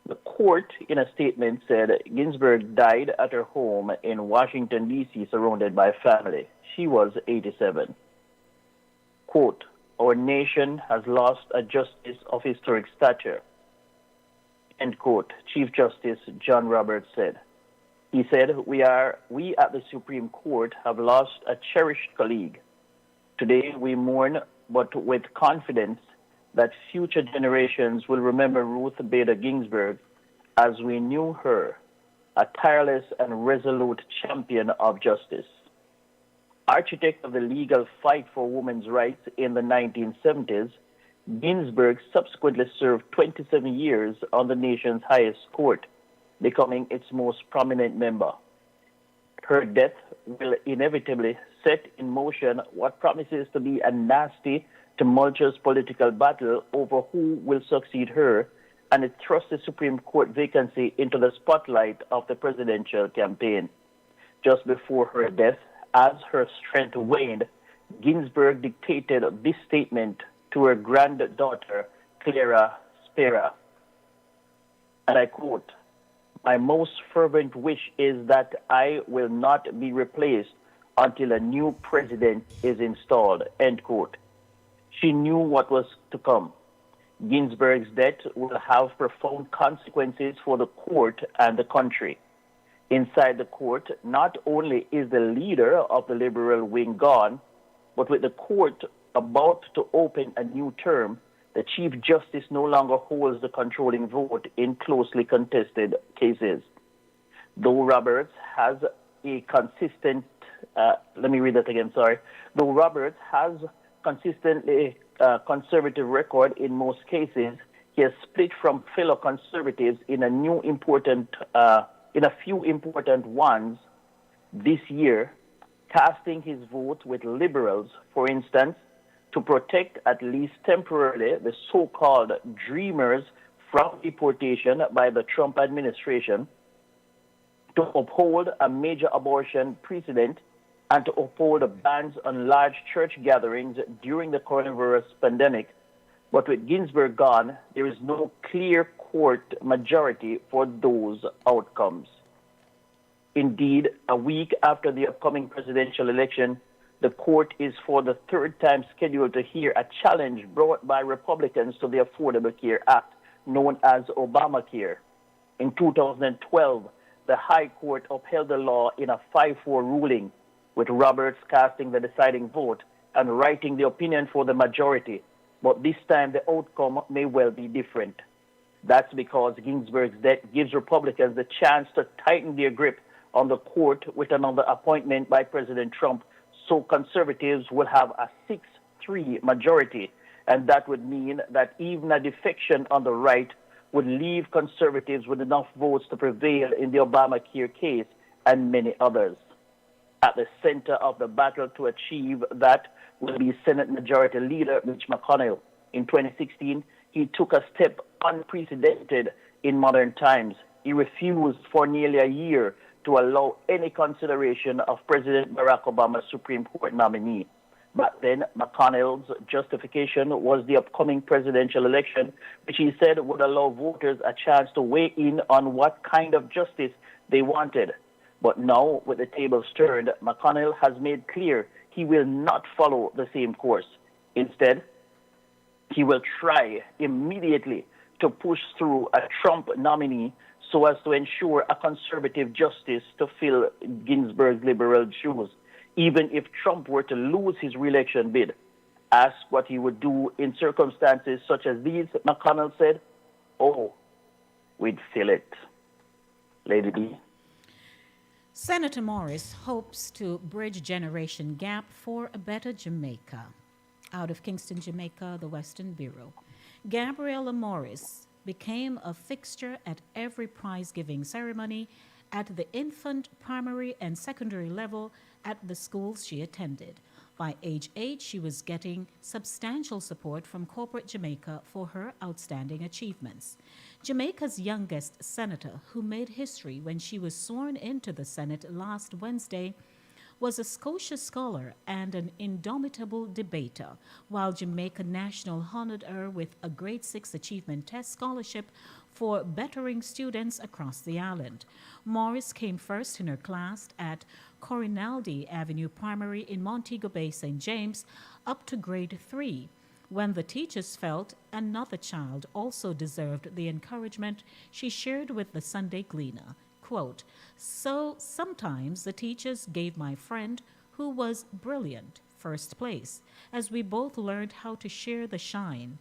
The court, in a statement, said Ginsburg died at her home in Washington, D.C., surrounded by family. She was 87. Quote, "Our nation has lost a justice of historic stature," end quote, Chief Justice John Roberts said. He said, we at the Supreme Court have lost a cherished colleague. Today we mourn, but with confidence that future generations will remember Ruth Bader Ginsburg as we knew her, a tireless and resolute champion of justice. architect of the legal fight for women's rights in the 1970s, Ginsburg subsequently served 27 years on the nation's highest court, becoming its most prominent member. Her death will inevitably set in motion what promises to be a nasty, tumultuous political battle over who will succeed her, and it thrusts the Supreme Court vacancy into the spotlight of the presidential campaign. Just before her death, as her strength waned, Ginsburg dictated this statement to her granddaughter, Clara Spera. And I quote, "My most fervent wish is that I will not be replaced until a new president is installed," end quote. She knew what was to come. Ginsburg's death will have profound consequences for the court and the country. Inside the court, not only is the leader of the liberal wing gone, but with the court about to open a new term, the Chief Justice no longer holds the controlling vote in closely contested cases. Though Roberts has a consistent, Though Roberts has consistently conservative record in most cases, he has split from fellow conservatives in a few important ones this year, casting his vote with liberals, for instance, to protect at least temporarily the so-called dreamers from deportation by the Trump administration, to uphold a major abortion precedent, and to uphold bans on large church gatherings during the coronavirus pandemic. But with Ginsburg gone, there is no clear court majority for those outcomes. Indeed, a week after the upcoming presidential election, the court is for the third time scheduled to hear a challenge brought by Republicans to the Affordable Care Act, known as Obamacare. In 2012, the High Court upheld the law in a 5-4 ruling, with Roberts casting the deciding vote and writing the opinion for the majority. But this time, the outcome may well be different. That's because Ginsburg's death gives Republicans the chance to tighten their grip on the court with another appointment by President Trump, so conservatives will have a 6-3 majority, and that would mean that even a defection on the right would leave conservatives with enough votes to prevail in the Obamacare case and many others. At the center of the battle to achieve that will be Senate Majority Leader Mitch McConnell. In 2016, he took a step unprecedented in modern times. He refused for nearly a year to allow any consideration of President Barack Obama's Supreme Court nominee. But then McConnell's justification was the upcoming presidential election, which he said would allow voters a chance to weigh in on what kind of justice they wanted. But now, with the tables turned, McConnell has made clear he will not follow the same course. Instead, he will try immediately to push through a Trump nominee so as to ensure a conservative justice to fill Ginsburg's liberal shoes, even if Trump were to lose his re-election bid. Asked what he would do in circumstances such as these, McConnell said, "Oh, we'd fill it." Lady D. Senator Morris hopes to bridge generation gap for a better Jamaica. Out of Kingston, Jamaica, the Western Bureau. Gabriella Morris became a fixture at every prize-giving ceremony at the infant, primary, and secondary level at the schools she attended. By age 8, she was getting substantial support from corporate Jamaica for her outstanding achievements. Jamaica's youngest senator, who made history when she was sworn into the Senate last Wednesday, was a Scotia scholar and an indomitable debater, while Jamaica National honored her with a Grade 6 Achievement Test scholarship for bettering students across the island. Morris came first in her class at Corinaldi Avenue Primary in Montego Bay, St. James, up to Grade 3, when the teachers felt another child also deserved the encouragement. She shared with the Sunday Gleaner, quote, "So sometimes the teachers gave my friend, who was brilliant, first place, as we both learned how to share the shine,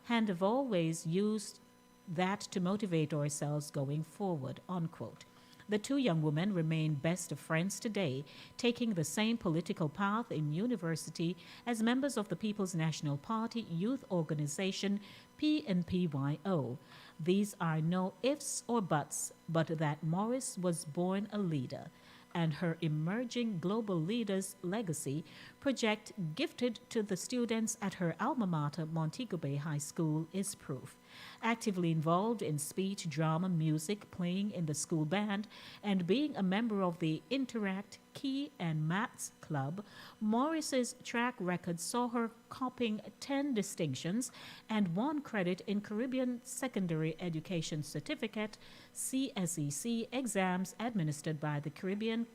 and have always used that to motivate ourselves going forward," unquote. The two young women remain best of friends today, taking the same political path in university as members of the People's National Party youth organization PNPYO. These are no ifs or buts, but that Morris was born a leader, and her emerging global leader's legacy project gifted to the students at her alma mater, Montego Bay High School, is proof. Actively involved in speech, drama, music, playing in the school band, and being a member of the Interact Key and Maths Club, Morris's track record saw her copying 10 distinctions and 1 credit in Caribbean Secondary Education Certificate CSEC exams administered by the Caribbean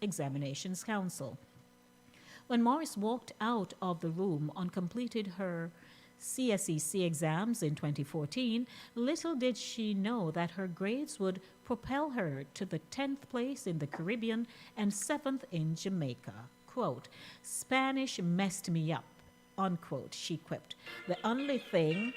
Examinations Council. When Morris walked out of the room on completed her CSEC exams in 2014, little did she know that her grades would propel her to the 10th place in the Caribbean and 7th in Jamaica. Quote, "Spanish messed me up," unquote, she quipped. The only thing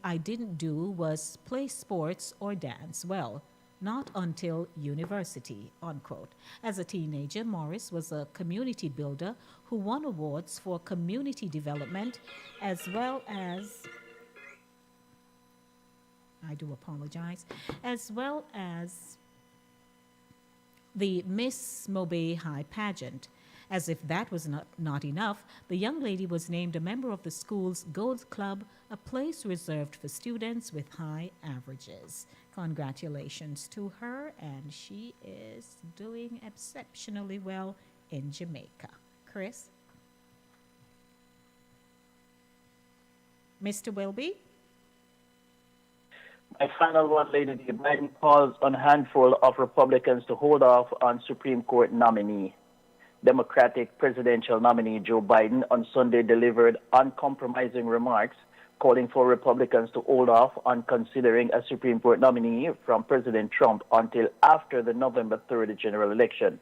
I didn't do was play sports or dance. Well, not until university, unquote. As a teenager, Morris was a community builder who won awards for community development as well as, the Miss Mobay High pageant. As if that was not enough, the young lady was named a member of the school's Gold Club, a place reserved for students with high averages. Congratulations to her, and she is doing exceptionally well in Jamaica. Chris? Mr. Wilby? My final one, Lady D. Biden calls on a handful of Republicans to hold off on Supreme Court nominee. Democratic presidential nominee Joe Biden on Sunday delivered uncompromising remarks calling for Republicans to hold off on considering a Supreme Court nominee from President Trump until after the November 3rd general election.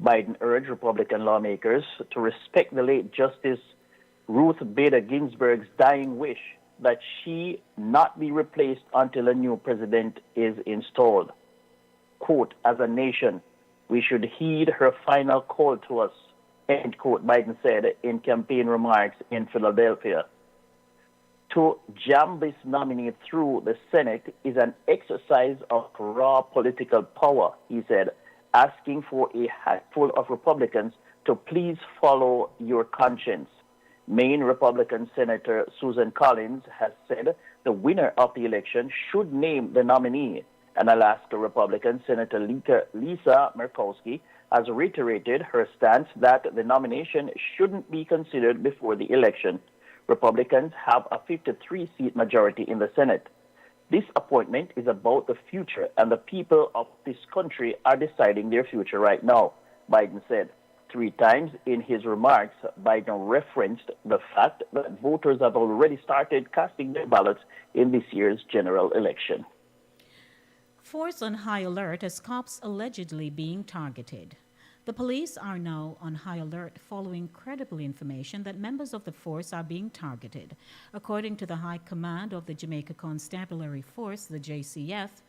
Biden urged Republican lawmakers to respect the late Justice Ruth Bader Ginsburg's dying wish that she not be replaced until a new president is installed. Quote, "As a nation, we should heed her final call to us," end quote, Biden said in campaign remarks in Philadelphia. To jam this nominee through the Senate is an exercise of raw political power, he said, asking for a handful of Republicans to please follow your conscience. Maine Republican Senator Susan Collins has said the winner of the election should name the nominee. And Alaska Republican Senator Lisa Murkowski has reiterated her stance that the nomination shouldn't be considered before the election. Republicans have a 53-seat majority in the Senate. This appointment is about the future, and the people of this country are deciding their future right now, Biden said. 3 times in his remarks, Biden referenced the fact that voters have already started casting their ballots in this year's general election. Force on high alert as cops allegedly being targeted. The police are now on high alert following credible information that members of the force are being targeted. According to the High Command of the Jamaica Constabulary Force, the JCF,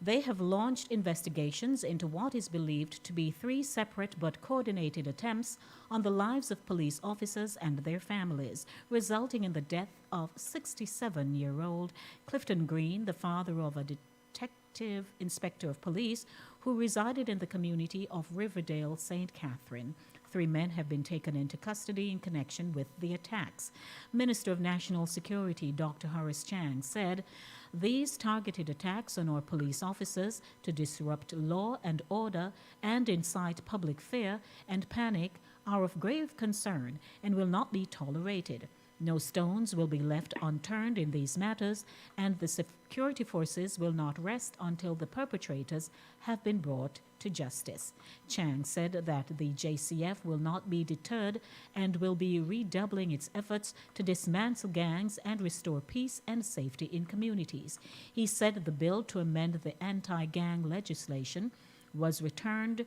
they have launched investigations into what is believed to be 3 separate but coordinated attempts on the lives of police officers and their families, resulting in the death of 67-year-old Clifton Green, the father of a detective inspector of police who resided in the community of Riverdale, St. Catherine. 3 men have been taken into custody in connection with the attacks. Minister of National Security Dr. Horace Chang said, "These targeted attacks on our police officers to disrupt law and order and incite public fear and panic are of grave concern and will not be tolerated. No stones will be left unturned in these matters, and the security forces will not rest until the perpetrators have been brought to justice." Chang said that the JCF will not be deterred and will be redoubling its efforts to dismantle gangs and restore peace and safety in communities. He said the bill to amend the anti-gang legislation was returned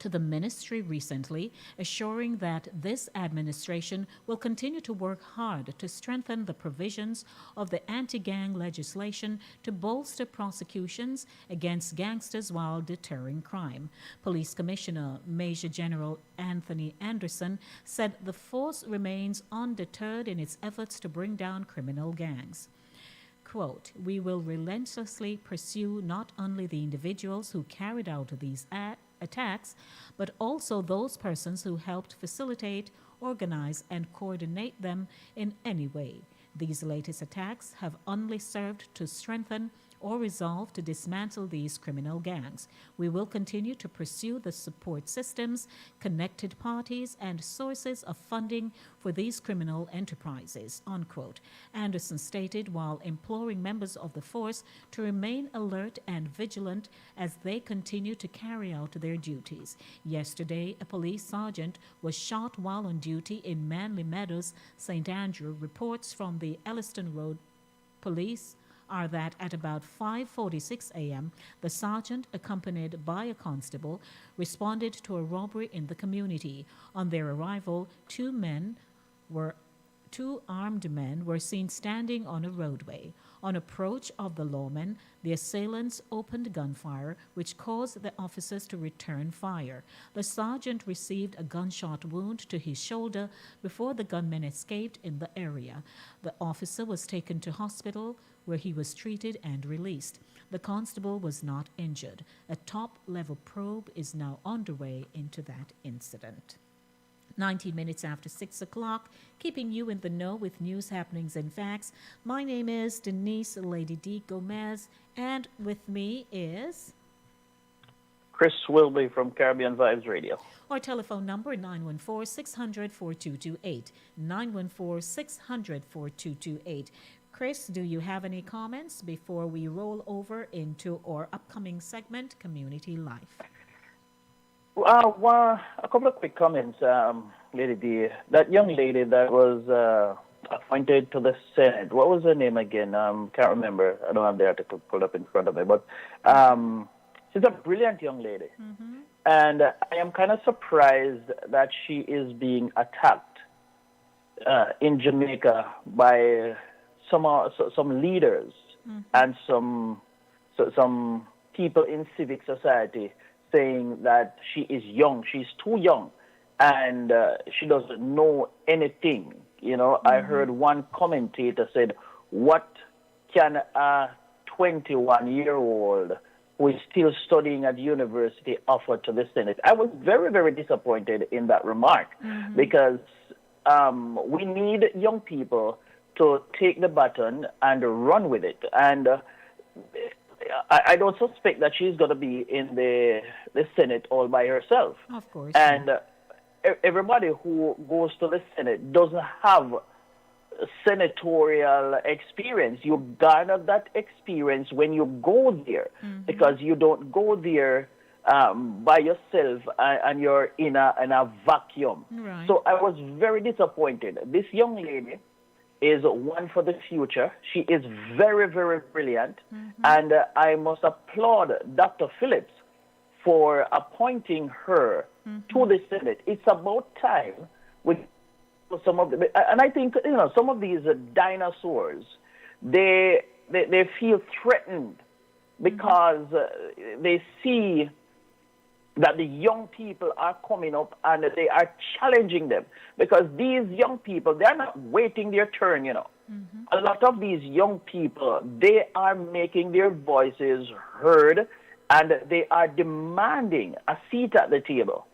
to the ministry recently, assuring that this administration will continue to work hard to strengthen the provisions of the anti-gang legislation to bolster prosecutions against gangsters while deterring crime. Police Commissioner Major General Anthony Anderson said the force remains undeterred in its efforts to bring down criminal gangs. Quote, "We will relentlessly pursue not only the individuals who carried out these attacks, but also those persons who helped facilitate, organize, and coordinate them in any way. These latest attacks have only served to strengthen or resolve to dismantle these criminal gangs. We will continue to pursue the support systems, connected parties, and sources of funding for these criminal enterprises," unquote. Anderson stated while imploring members of the force to remain alert and vigilant as they continue to carry out their duties. Yesterday, a police sergeant was shot while on duty in Manly Meadows, St. Andrew. Reports from the Elliston Road Police are that at about 5:46 a.m., the sergeant, accompanied by a constable, responded to a robbery in the community. On their arrival, two armed men were seen standing on a roadway. On approach of the lawmen, the assailants opened gunfire, which caused the officers to return fire. The sergeant received a gunshot wound to his shoulder before the gunmen escaped in the area. The officer was taken to hospital, where he was treated and released. The constable was not injured. A top-level probe is now underway into that incident. 19 minutes after 6 o'clock, keeping you in the know with news, happenings, and facts. My name is Denise Lady D. Gomez, and with me is Chris Wilby from Caribbean Vibes Radio. Our telephone number 914-600-4228, 914-600-4228. Chris, do you have any comments before we roll over into our upcoming segment, Community Life? Well, a couple of quick comments, Lady D. That young lady that was appointed to the Senate, what was her name again? Can't remember. I don't have the article pulled up in front of me, but she's a brilliant young lady. Mm-hmm. And I am kind of surprised that she is being attacked in Jamaica by some leaders and some people in civic society, saying that she is young, she's too young, and she doesn't know anything. You know, I heard one commentator said, "What can a 21-year-old who is still studying at university offer to the Senate?" I was very, very disappointed in that remark because we need young people to take the baton and run with it. And I don't suspect that she's going to be in the Senate all by herself. Of course. And everybody who goes to the Senate doesn't have senatorial experience. You garner that experience when you go there, because you don't go there by yourself and you're in a vacuum. Right. So I was very disappointed. This young lady is one for the future. She is very, very brilliant. And I must applaud Dr. Phillips for appointing her to the Senate. It's about time with some of the, and I think, you know, some of these dinosaurs, they feel threatened because they see that the young people are coming up and they are challenging them, because these young people, they're not waiting their turn, you know. A lot of these young people, they are making their voices heard and they are demanding a seat at the table.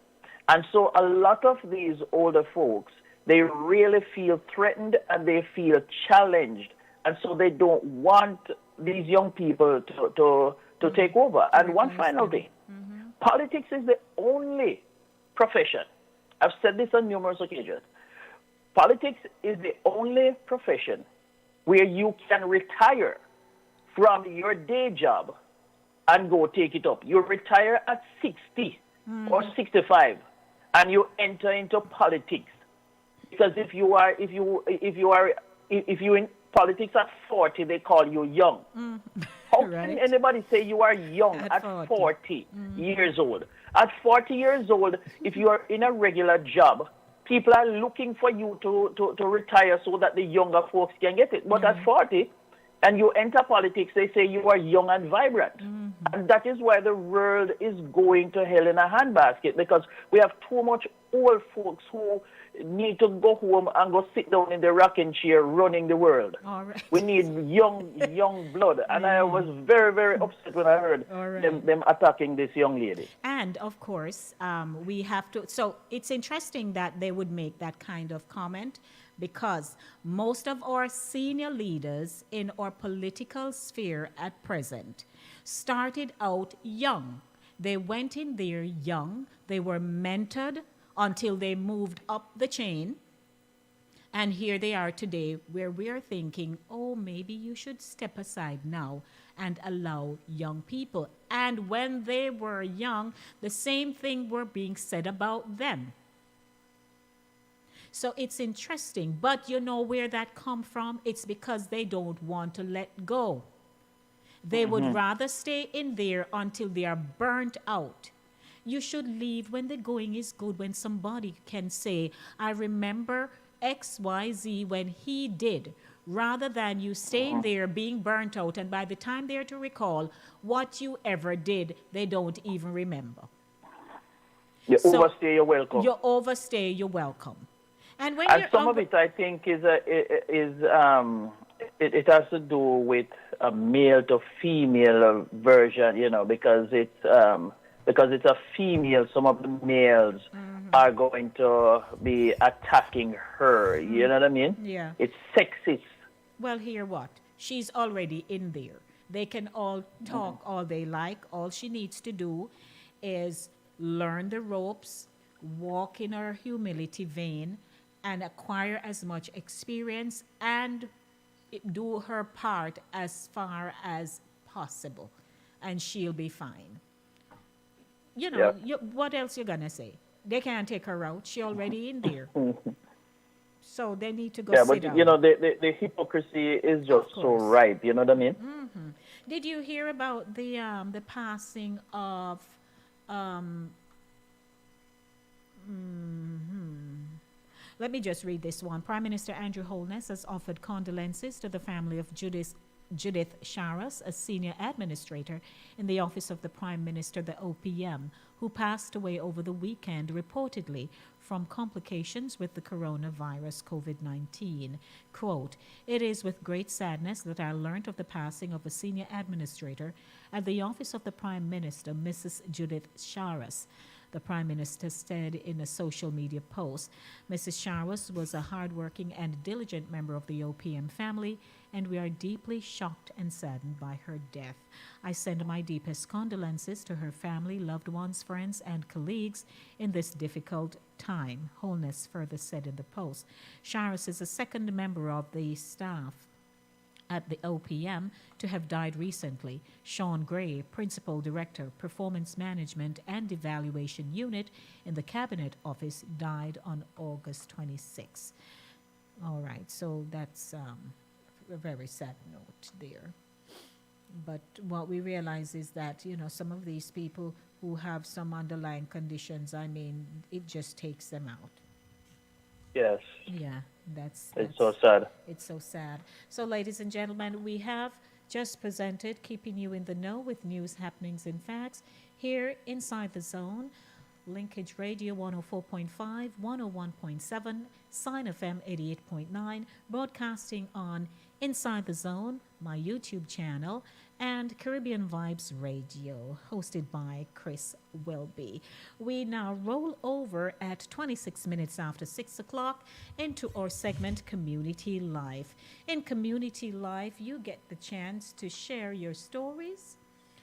And so a lot of these older folks, they really feel threatened and they feel challenged. And so they don't want these young people to take over. And one final thing. Politics is the only profession. I've said this on numerous occasions. Politics is the only profession where you can retire from your day job and go take it up. You retire at 60 or 65 and you enter into politics. Because if you in politics at 40, they call you young. How can anybody say you are young at 40 years old? At 40 years old, if you are in a regular job, people are looking for you to retire so that the younger folks can get it. But at 40, and you enter politics, they say you are young and vibrant. And that is why the world is going to hell in a handbasket, because we have too much old folks who need to go home and go sit down in the rocking chair running the world. All right. We need young blood. And I was very, very upset when I heard them attacking this young lady. And of course, we have to. So it's interesting that they would make that kind of comment, because most of our senior leaders in our political sphere at present started out young. They went in there young. They were mentored until they moved up the chain. And here they are today, where we are thinking, oh, maybe you should step aside now and allow young people. And when they were young, the same thing were being said about them. So it's interesting, but you know where that come from? It's because they don't want to let go. They would rather stay in there until they are burnt out. You should leave when the going is good, when somebody can say, I remember XYZ when he did, rather than you staying there being burnt out, and by the time they're to recall what you ever did, they don't even remember. You overstay your welcome. You overstay your welcome. And when and some of it, I think, it has to do with a male to female version, you know, because it's a female. Some of the males are going to be attacking her. You know what I mean? Yeah. It's sexist. Well, hear what? She's already in there. They can all talk all they like. All she needs to do is learn the ropes, walk in her humility vein, and acquire as much experience and do her part as far as possible, and she'll be fine. You know, what else you gonna say? They can't take her out. She already in there. So they need to go sit down. You know, the hypocrisy is just so ripe. You know what I mean? Did you hear about the passing of Let me just read this one. Prime Minister Andrew Holness has offered condolences to the family of Judith Sharas, a senior administrator in the Office of the Prime Minister, the OPM, who passed away over the weekend, reportedly from complications with the coronavirus COVID-19. Quote, "It is with great sadness that I learned of the passing of a senior administrator at the Office of the Prime Minister, Mrs. Judith Sharas," the Prime Minister said in a social media post. Mrs. Sharas was a hardworking and diligent member of the OPM family, and we are deeply shocked and saddened by her death. I send my deepest condolences to her family, loved ones, friends, and colleagues in this difficult time, Holness further said in the post. Sharas is the second member of the staff at the OPM to have died recently. Sean Gray, Principal Director, Performance Management and Evaluation Unit in the Cabinet Office, died on August 26. All right, so that's a very sad note there. But what we realize is that, you know, some of these people who have some underlying conditions, I mean, it just takes them out. Yes. Yeah, that's it's so sad. It's so sad. So, ladies and gentlemen, we have just presented Keeping You in the Know with news, happenings, and facts here inside the zone. Linkage Radio 104.5, 101.7, Sign FM 88.9, broadcasting on Inside the Zone, my YouTube channel, and Caribbean Vibes Radio, hosted by Chris Welby. We now roll over at 26 minutes after 6 o'clock into our segment Community Life. In Community Life, you get the chance to share your stories.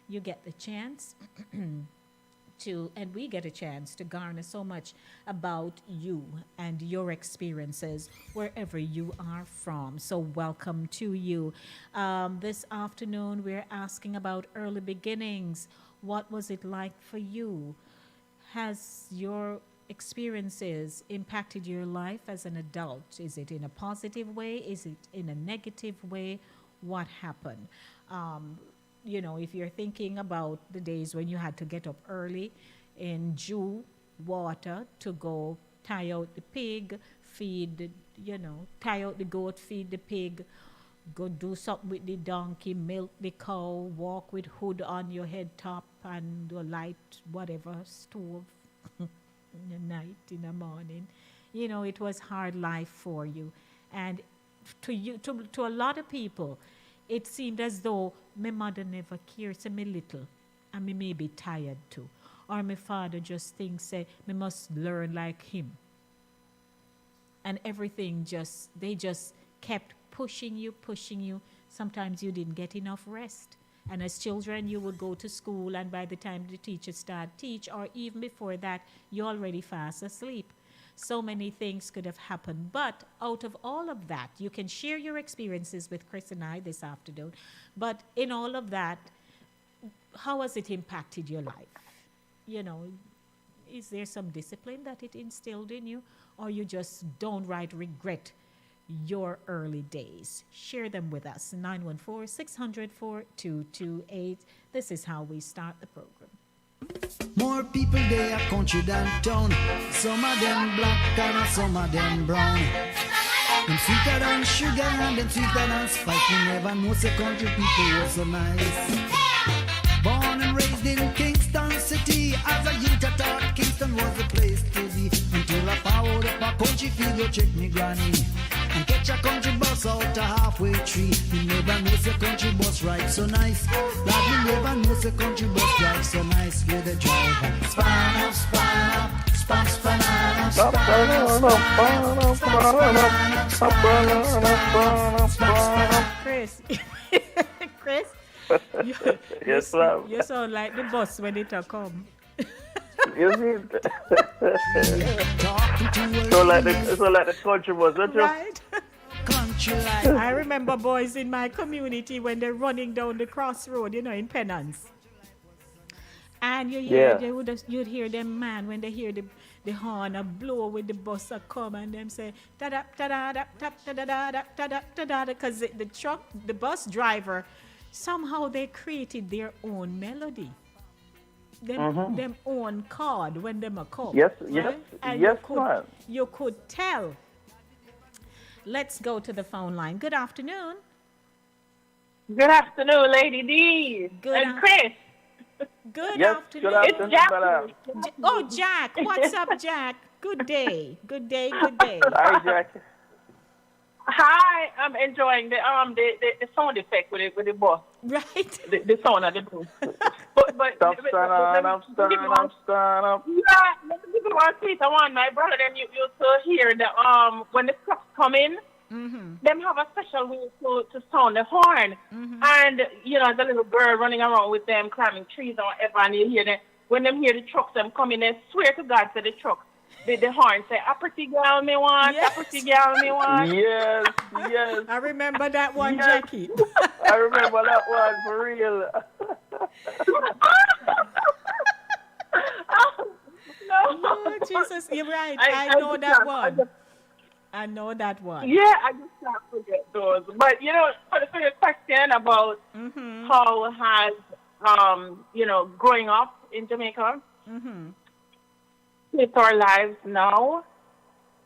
You get the chance and we get a chance to garner so much about you and your experiences wherever you are from. So welcome to you. This afternoon, we're asking about early beginnings. What was it like for you? Has your experiences impacted your life as an adult? Is it in a positive way? Is it in a negative way? What happened? You know, if you're thinking about the days when you had to get up early, in dew water to go tie out the pig, tie out the goat, feed the pig, go do something with the donkey, milk the cow, walk with hood on your head top and light whatever stove in the night, in the morning. It was hard life for you. And to a lot of people, it seemed as though my mother never cared, so me little, and me may be tired too. Or my father just thinks, say, me must learn like him. And everything they just kept pushing you. Sometimes you didn't get enough rest. And as children, you would go to school, and by the time the teacher started teach, or even before that, you're already fast asleep. So many things could have happened. But out of all of that, you can share your experiences with Chris and I this afternoon. But in all of that, how has it impacted your life? Is there some discipline that it instilled in you, or you just downright regret your early days? Share them with us. 914-600-4228. This is how we start the program. More people they are country than town. Some of them black and some of them brown. Them sweeter than sugar and them sweeter than spice. You never know the country people were so nice. Born and raised in Kingston City, as a youth I thought Kingston was the place to be. Until I found up a country field to check me granny and catch a country bus out a halfway tree. You never know the country bus ride so nice. Lord, you never know the country bus drive so nice. With the driver span up, span up, span, span up, span up. Chris. Chris? Yes, ma'am. You sound like the bus when it come. You see? so like the country bus, don't you? Right. I remember boys in my community when they're running down the crossroad, in Penance. And you'd hear them man when they hear the horn a blow with the bus a come and them say da da da da da da da da da da da, because the bus driver, somehow they created their own melody, them own chord when them a come. Yes, right? yes, And yes, you could tell. Let's go to the phone line. Good afternoon. Good afternoon, Lady D. And Chris. Good yes, afternoon. Good afternoon, Jack. Jack. What's up, Jack? Good day. Good day. Good day. Hi, Jack. Hi, I'm enjoying the sound effect with the bus. Right. The sound of the bus. but Stop, stand up. Yeah, let me give you one piece. My brother, them you used to hear the when the trucks come in, them have a special way to sound the horn. And as a little girl running around with them, climbing trees or whatever, and you hear them when them hear the trucks them coming, they swear to God to the trucks. The horn say, a pretty girl me want, a pretty girl me want. Yes. I remember that one, yes. Jackie. I remember that one, for real. No. Oh, Jesus, you're right. I know that one. I know that one. Yeah, I just can't forget those. But, for your question about how has, growing up in Jamaica, with our lives now,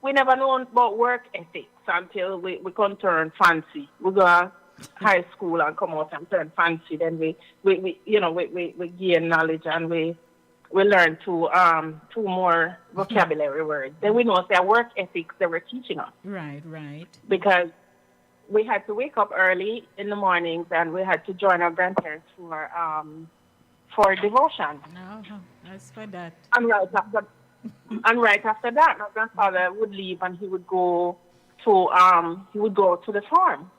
we never known about work ethics until we come turn fancy. We go to high school and come out and turn fancy. Then we gain knowledge and we learn two more vocabulary words. Then we know their work ethics they were teaching us. Right. Because we had to wake up early in the mornings and we had to join our grandparents for devotion. No, that's for that. And right after that, my grandfather would leave and he would go to the farm.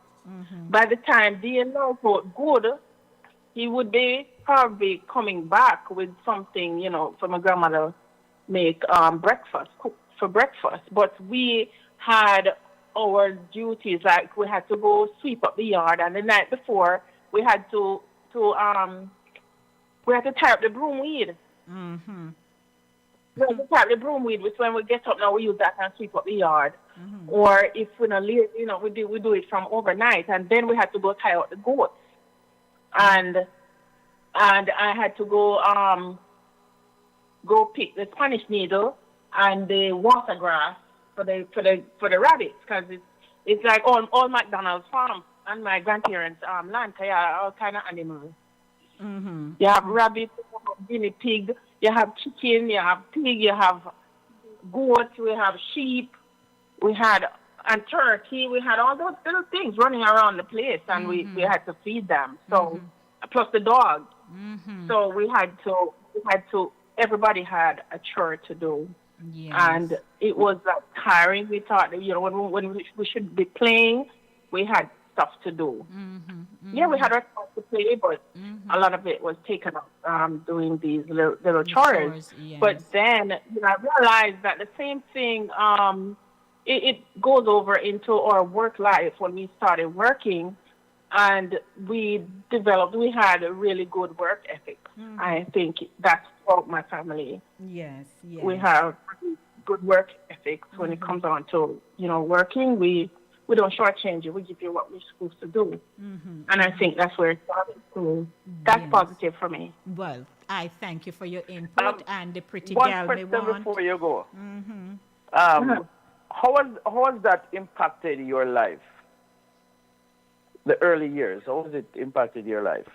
By the time the law got good, he would be probably coming back with something, for my grandmother make cook for breakfast. But we had our duties, like we had to go sweep up the yard, and the night before we had to tie up the broom weed. We had to tie up the broom weed, which when we get up now we use that and sweep up the yard. Or if we're not leave, we do it from overnight, and then we had to go tie out the goats. And I had to go go pick the Spanish needle and the water grass for the rabbits, because it's like all McDonald's farm and my grandparents' land. 'Cause you have all kind of animals. Mm-hmm. You have rabbits, you have guinea pig, you have chicken, you have pig, you have goats, we have sheep, we had and turkey. We had all those little things running around the place, and we had to feed them. So plus the dogs. So we had to. Everybody had a chore to do. Yes. And it was tiring. We thought, when we should be playing, we had stuff to do. Yeah, we had our stuff to play, but a lot of it was taken up doing these little chores. Yes. But then I realized that the same thing, it goes over into our work life when we started working, and we had a really good work ethic. I think that's throughout my family. Yes. We have good work ethics when it comes on to, working. We don't shortchange you. We give you what we're supposed to do. And I think that's where it started. So that's positive for me. Well, I thank you for your input and the pretty One gal question we want. before you go. How has that impacted your life? The early years, how has it impacted your life?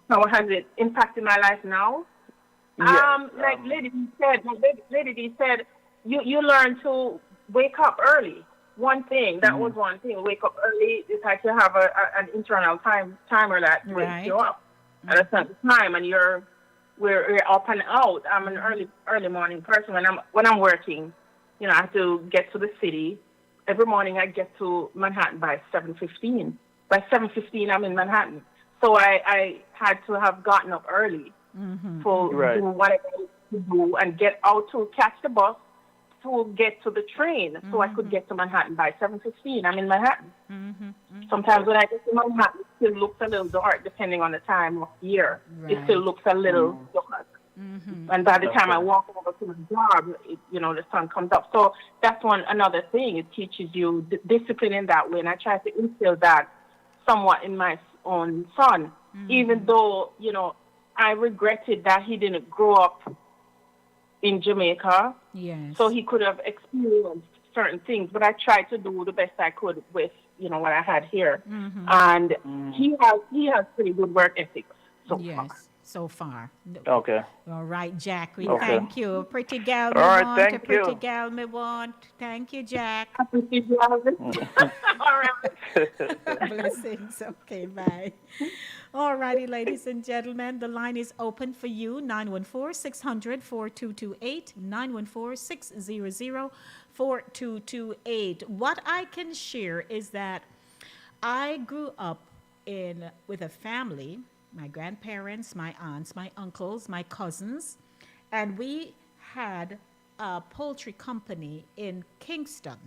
How has it impacted my life now? Yes, like Lady D said, you learn to wake up early. One thing, that was one thing. Wake up early. It's like you have an internal timer that wakes you up at a certain time, and we're up and out. I'm an early morning person. When I'm working, I have to get to the city. Every morning I get to Manhattan by 7:15. By 7:15 I'm in Manhattan. So I had to have gotten up early to do whatever I need to do and get out to catch the bus to get to the train so I could get to Manhattan by 7:15. I'm in Manhattan. Sometimes when I get to Manhattan, it still looks a little dark depending on the time of year. It still looks a little dark. And by the time I walk over to my job, the sun comes up. So that's another thing. It teaches you discipline in that way. And I try to instill that somewhat in my own son, even though, I regretted that he didn't grow up in Jamaica. Yes. So he could have experienced certain things. But I tried to do the best I could with, what I had here. And he has pretty good work ethics so far. So far. Okay. All right, Jack. We thank you. Pretty gal me All right, want. thank Pretty you. gal me want. Thank you, Jack. All right. Blessings. Okay, bye. All righty, ladies and gentlemen, the line is open for you. 914-600-4228. 914-600-4228. What I can share is that I grew up with a family. My grandparents, my aunts, my uncles, my cousins, and we had a poultry company in Kingston.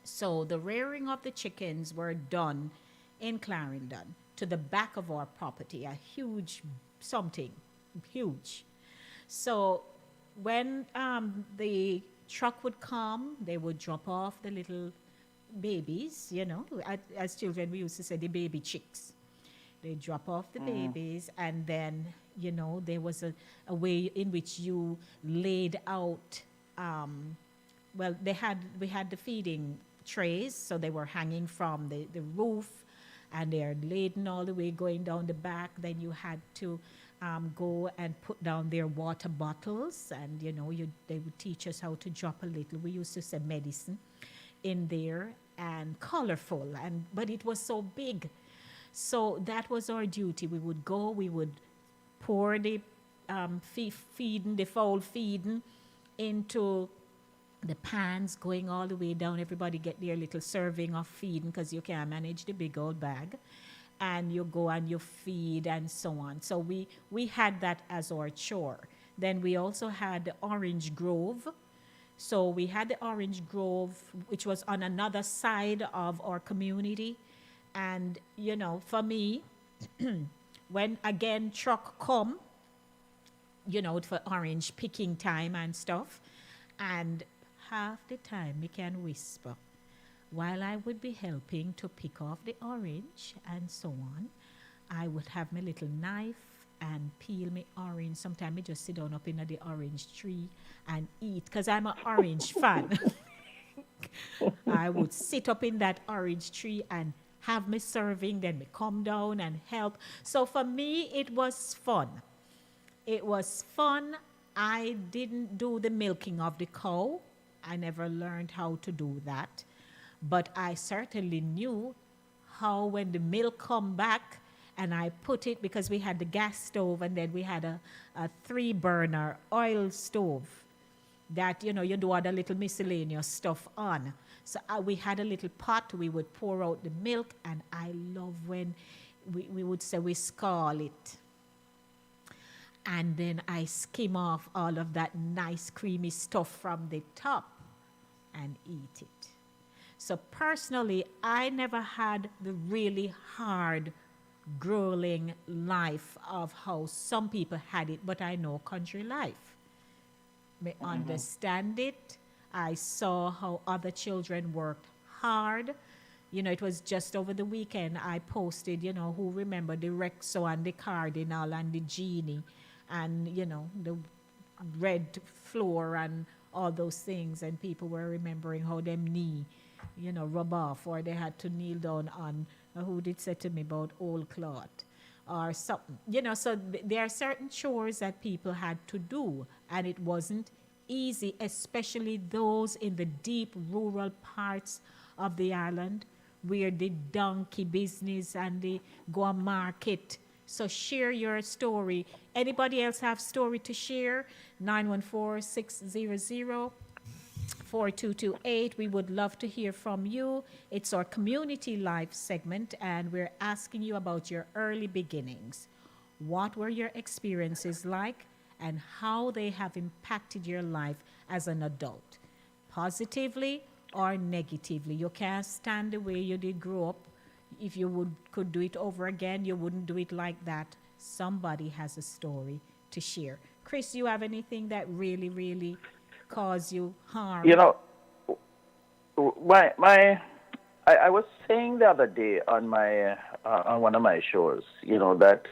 So the rearing of the chickens were done in Clarendon to the back of our property, a huge. So when the truck would come, they would drop off the little babies, as children we used to say the baby chicks. They drop off the babies, and then, there was a way in which you laid out, we had the feeding trays, so they were hanging from the roof, and they're laden all the way going down the back. Then you had to go and put down their water bottles, and, they would teach us how to drop a little. We used to say medicine in there, and colorful, but it was so big. So that was our duty. We would go, we would pour the the fowl feeding into the pans, going all the way down. Everybody get their little serving of feeding because you can't manage the big old bag. And you go and you feed and so on. So we had that as our chore. Then we also had the orange grove. So we had the orange grove, which was on another side of our community. And, for me, when again truck come, for orange picking time and stuff, and half the time we can whisper, while I would be helping to pick off the orange and so on, I would have my little knife and peel me orange. Sometimes I just sit down up in the orange tree and eat because I'm an orange fan. I would sit up in that orange tree and have me serving, then me come down and help. So for me, it was fun. It was fun. I didn't do the milking of the cow. I never learned how to do that. But I certainly knew how when the milk come back and I put it, because we had the gas stove and then we had a 3-burner oil stove that, you do all the little miscellaneous stuff on. So we had a little pot, we would pour out the milk, and I love when we would say we scald it. And then I skim off all of that nice creamy stuff from the top and eat it. So personally, I never had the really hard, grueling life of how some people had it, but I know country life. I understand it. I saw how other children worked hard. It was just over the weekend I posted, who remember the Rexo and the Cardinal and the Genie and, the red floor and all those things. And people were remembering how them knee, rub off, or they had to kneel down on, who did say to me about old cloth or something. So there are certain chores that people had to do, and it wasn't easy, especially those in the deep rural parts of the island where the donkey business and the go market. So share your story. Anybody else have story to share? 914-600-4228. We would love to hear from you. It's our community life segment, and we're asking you about your early beginnings. What were your experiences like, and how they have impacted your life as an adult, positively or negatively? You can't stand the way you did grow up. If you could do it over again, you wouldn't do it like that. Somebody has a story to share. Chris, you have anything that really, really caused you harm? I was saying the other day on my on one of my shows, that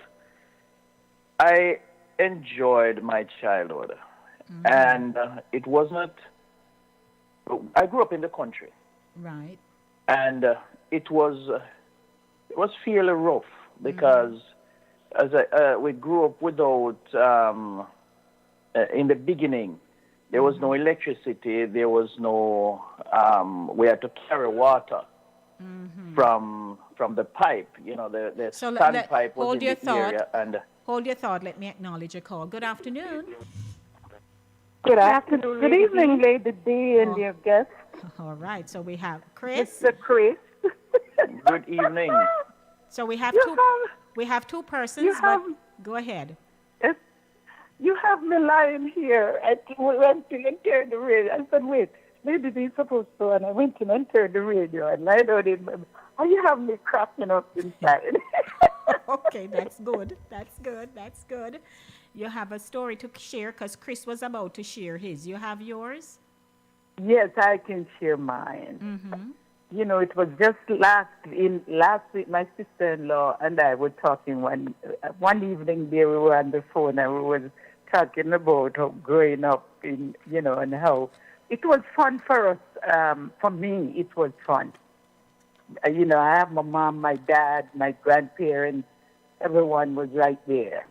I enjoyed my childhood, and it was not. I grew up in the country, right? And it was fairly rough because we grew up without. In the beginning, there was no electricity. There was no. We had to carry water from the pipe. The So standpipe was hold in your the thought. area, and. Hold your thought. Let me acknowledge a call. Good afternoon. Good afternoon. Good evening, Lady D and your guests. All right. So we have Chris. Mr. Chris. Good evening. So we have two persons. Go ahead. You have me lying here. I went in and turned the radio. I said, wait, Lady D is supposed to, and I went in and turned the radio and I don't even. And you have me cracking up inside. Okay, that's good. That's good. You have a story to share because Chris was about to share his. You have yours? Yes, I can share mine. It was just last week, my sister-in-law and I were talking one evening there. We were on the phone and we were talking about how growing up in, and how it was fun for us. For me, it was fun. I have my mom, my dad, my grandparents, everyone was right there.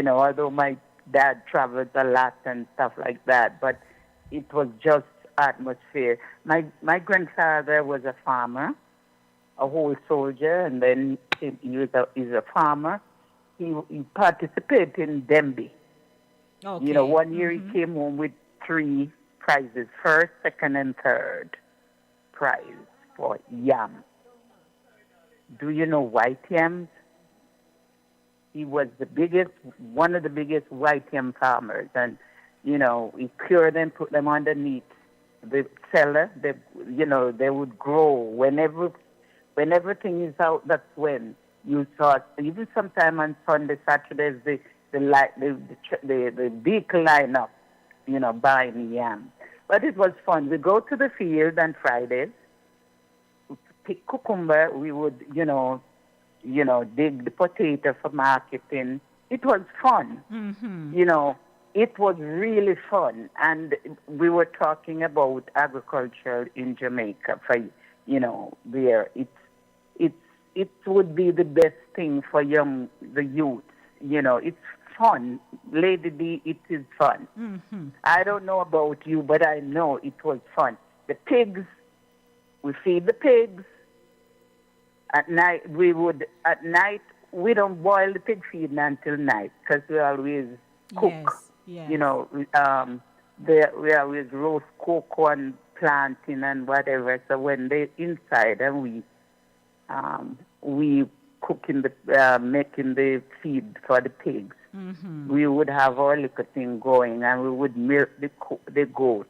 Although my dad traveled a lot and stuff like that, but it was just atmosphere. My grandfather was a farmer, a whole soldier, and then he's a farmer. He participated in Demby. Okay. One year he came home with 3 prizes, first, second, and third prize for yam. Do you know white yams? He was one of the biggest white yam farmers, and he cured them, put them underneath the cellar. They would grow when everything is out. That's when you saw. Even sometime on Sunday, Saturdays, the vehicle line up, buying yam. But it was fun. We go to the field on Fridays, pick cucumber. We would, dig the potato for marketing, it was fun. Mm-hmm. You know, it was really fun. And we were talking about agriculture in Jamaica, for, you know, where it would be the best thing for the youth. You know, it's fun. Lady D, it is fun. Mm-hmm. I don't know about you, but I know it was fun. The pigs, we feed the pigs. At night, we don't boil the pig feed until night because we always cook. Yes. You know, we always roast cocoa and planting and whatever. So when they're inside and we cooking making the feed for the pigs, we would have our liquor thing going, and we would milk the goat,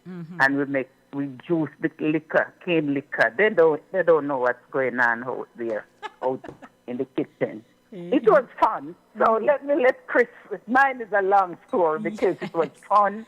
and we juice the liquor, cane liquor. They don't know what's going on out there, out in the kitchen. It was fun. So let Chris. Mine is a long story because it was fun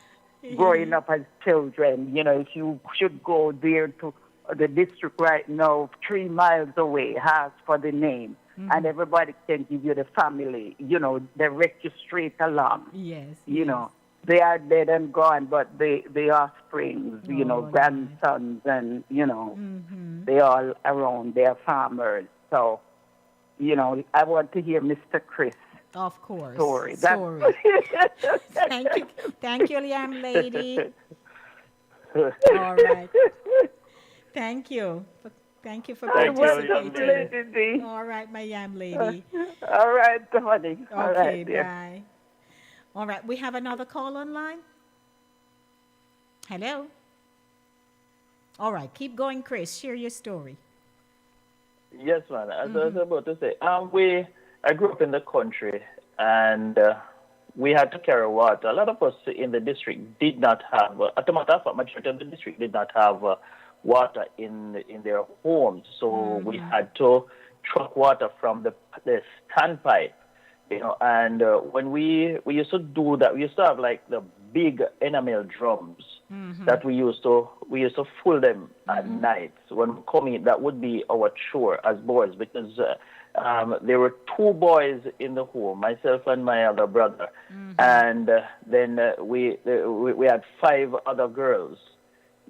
growing up as children. You know, if you should go there to the district right now, 3 miles away, ask for the name, and everybody can give you the family. You know, direct you straight along. Yes. You know, they are dead and gone, but the offspring, you know, grandsons, and you know, they all around. They are farmers. So, you know, I want to hear Mr. Chris. Of course. Story. Thank you, young lady. All right. Thank you. Thank you for participating. All right, my yam lady. All right, honey. All Okay, right, dear. bye. All right, we have another call online. Hello. All right, keep going, Chris. Share your story. Yes, man. As I was about to say, I grew up in the country, and we had to carry water. A lot of us in the district did not have, as a matter of fact, majority of the district did not have water in their homes. So we had to truck water from the standpipe, you know. And when we used to do that, we used to have like the big enamel drums that we used to fill them at night. So when we come in, that would be our chore as boys, because there were 2 boys in the home, myself and my other brother, and then we had 5 other girls.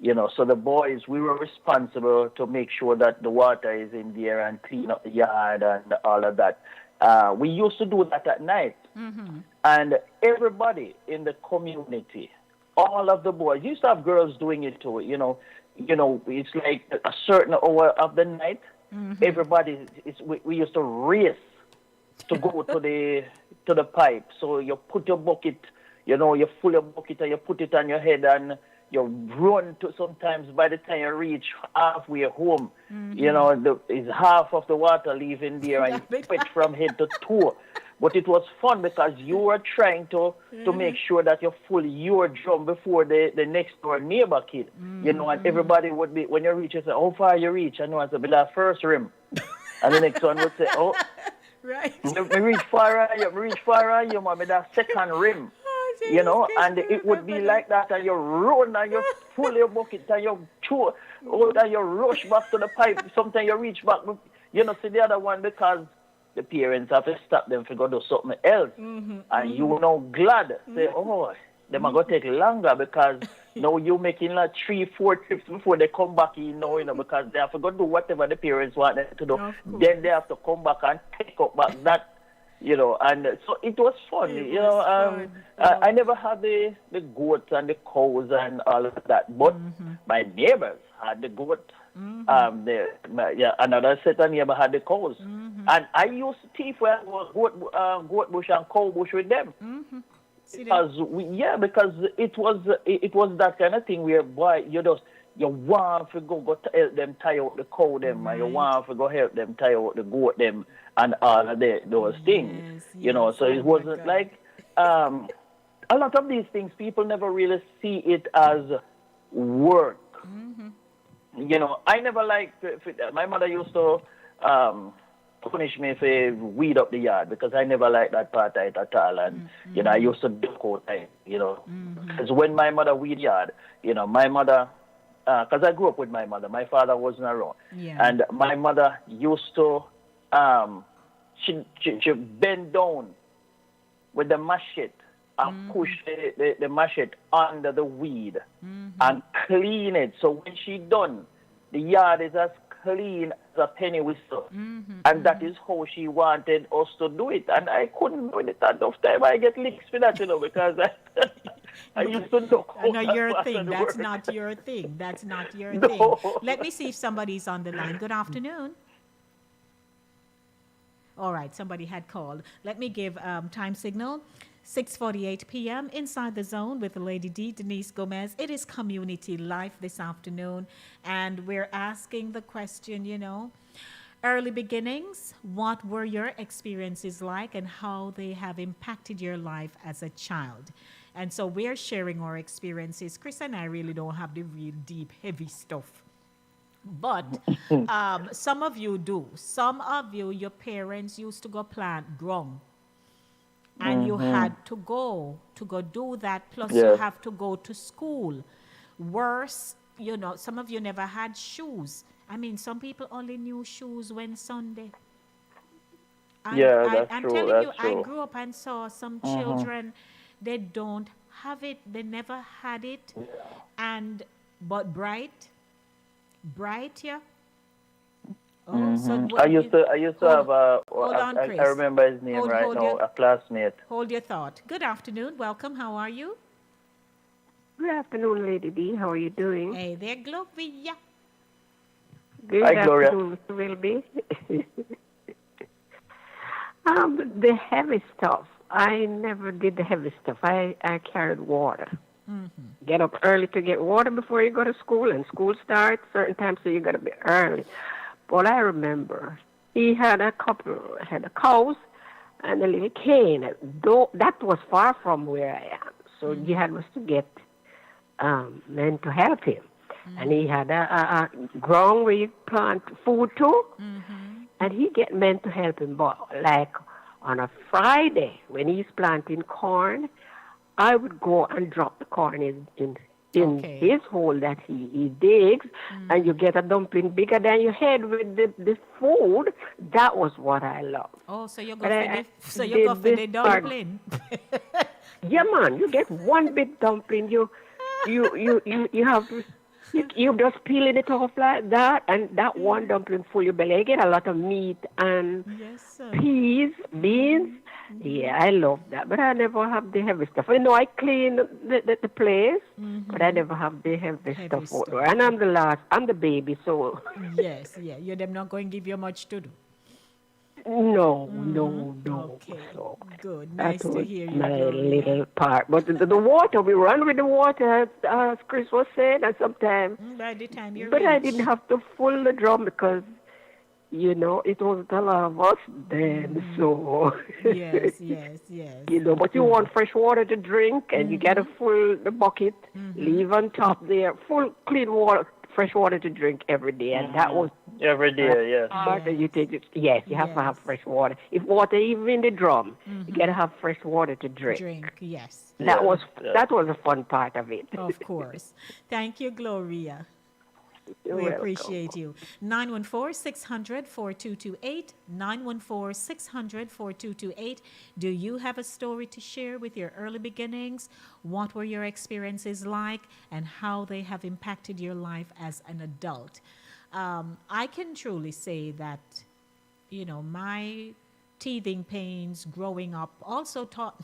You know, so the boys, we were responsible to make sure that the water is in there and clean up the yard and all of that. We used to do that at night. And everybody in the community, all of the boys, used to have girls doing it too. You know, it's like a certain hour of the night. Everybody, we used to race to go to the pipe. So you put your bucket, you know, you fill your bucket and you put it on your head, and you run to, sometimes by the time you reach halfway home, you know, is half of the water leaving there, and you sweat from head to toe. But it was fun because you were trying to make sure that you fill your drum before the next door neighbor kid, you know, and everybody would be, when you reach, you say, how far you reach? I know, I said, that first rim. And the next one would say, oh, right. Me reach far, you mommy, that second rim. You know, and it would be like that, and you run and you pull your bucket and you chew, and you rush back to the pipe. Sometimes you reach back, you know, see the other one, because the parents have to stop them to go do something else. And you know, glad, say, oh, they might go take longer, because now you're making like 3-4 trips before they come back, you know, because they have to go do whatever the parents want them to do. Then they have to come back and take up back that. You know, and so it was fun. I never had the goats and the cows and all of that, but my neighbors had the goat. Another set of neighbors had the cows, and I used to thief where I was goat bush and cow bush with them. Because it was that kind of thing where, boy, you want to go help them tie out the cow them, and you want to go help them tie out the goat them, and all of those things, you know. So it wasn't like a lot of these things, people never really see it as work. You know, I never liked, my mother used to punish me if I weed up the yard, because I never liked that part of it at all. And, you know, I used to duck out time, you know. Because when my mother weed yard, you know, my mother, because I grew up with my mother, my father wasn't around. And my mother used to, she bend down with the machete and push the machete under the weed and clean it. So when she done, the yard is as clean as a penny whistle. And that is how she wanted us to do it. And I couldn't do it enough time. I get licks for that, because I used to know. Not your thing. That's not your thing. That's not your thing. Let me see if somebody's on the line. Good afternoon. All right, somebody had called. Let me give time signal. 6:48 p.m. Inside the Zone with Lady D, Denise Gomez. It is Community Life this afternoon, and we're asking the question, early beginnings, what were your experiences like and how they have impacted your life as a child? And so we're sharing our experiences. Chris and I really don't have the real deep, heavy stuff. But some of you do. Some of you, your parents used to go plant ground. And you had to go do that. Plus, you have to go to school. Worse, some of you never had shoes. I mean, some people only knew shoes when Sunday. I'm telling you, I grew up and saw some children, they don't have it. They never had it. But bright, yeah. I used to have I remember his name a classmate. Hold your thought. Good afternoon. Welcome. How are you? Good afternoon, Lady D. How are you doing? Hey there, Gloria. Good afternoon, Mr. Wilby. The heavy stuff. I never did the heavy stuff. I carried water. Get up early to get water before you go to school, and school starts certain times, so you got to be early. But I remember he had a cows and a little cane. Though that was far from where I am, so he had was to get men to help him. And he had a ground where you plant food too, and he get men to help him. But like on a Friday when he's planting corn, I would go and drop the corn in his hole that he digs, and you get a dumpling bigger than your head with the food. That was what I loved. Oh, so you go for the dumpling. Yeah, man, you get one big dumpling. You have you just peeling it off like that, and that one dumpling full your belly. You get a lot of meat and peas, beans. Yeah, I love that, but I never have the heavy stuff. I clean the place, but I never have the heavy stuff. And I'm the last. I'm the baby, so. Yes, yeah. You're them not going to give you much to do. No. Okay, so good. Nice to hear you. My little part. But the water, we run with the water, as Chris was saying, and sometimes. By the time you're But I didn't have to fill the drum because, it wasn't a lot of us then, so. Yes. But you want fresh water to drink, and you got to fill the bucket, leave on top there, full clean water, fresh water to drink every day, and that was every day. Yes. You take it. Yes, you have to have fresh water. If water even in the drum, you gotta have fresh water to drink. Yes. That was a fun part of it. Of course. Thank you, Gloria. You're we welcome. appreciate you. 914-600-4228. 914-600-4228. Do you have a story to share with your early beginnings? What were your experiences like and how they have impacted your life as an adult? I can truly say that, my teething pains growing up also taught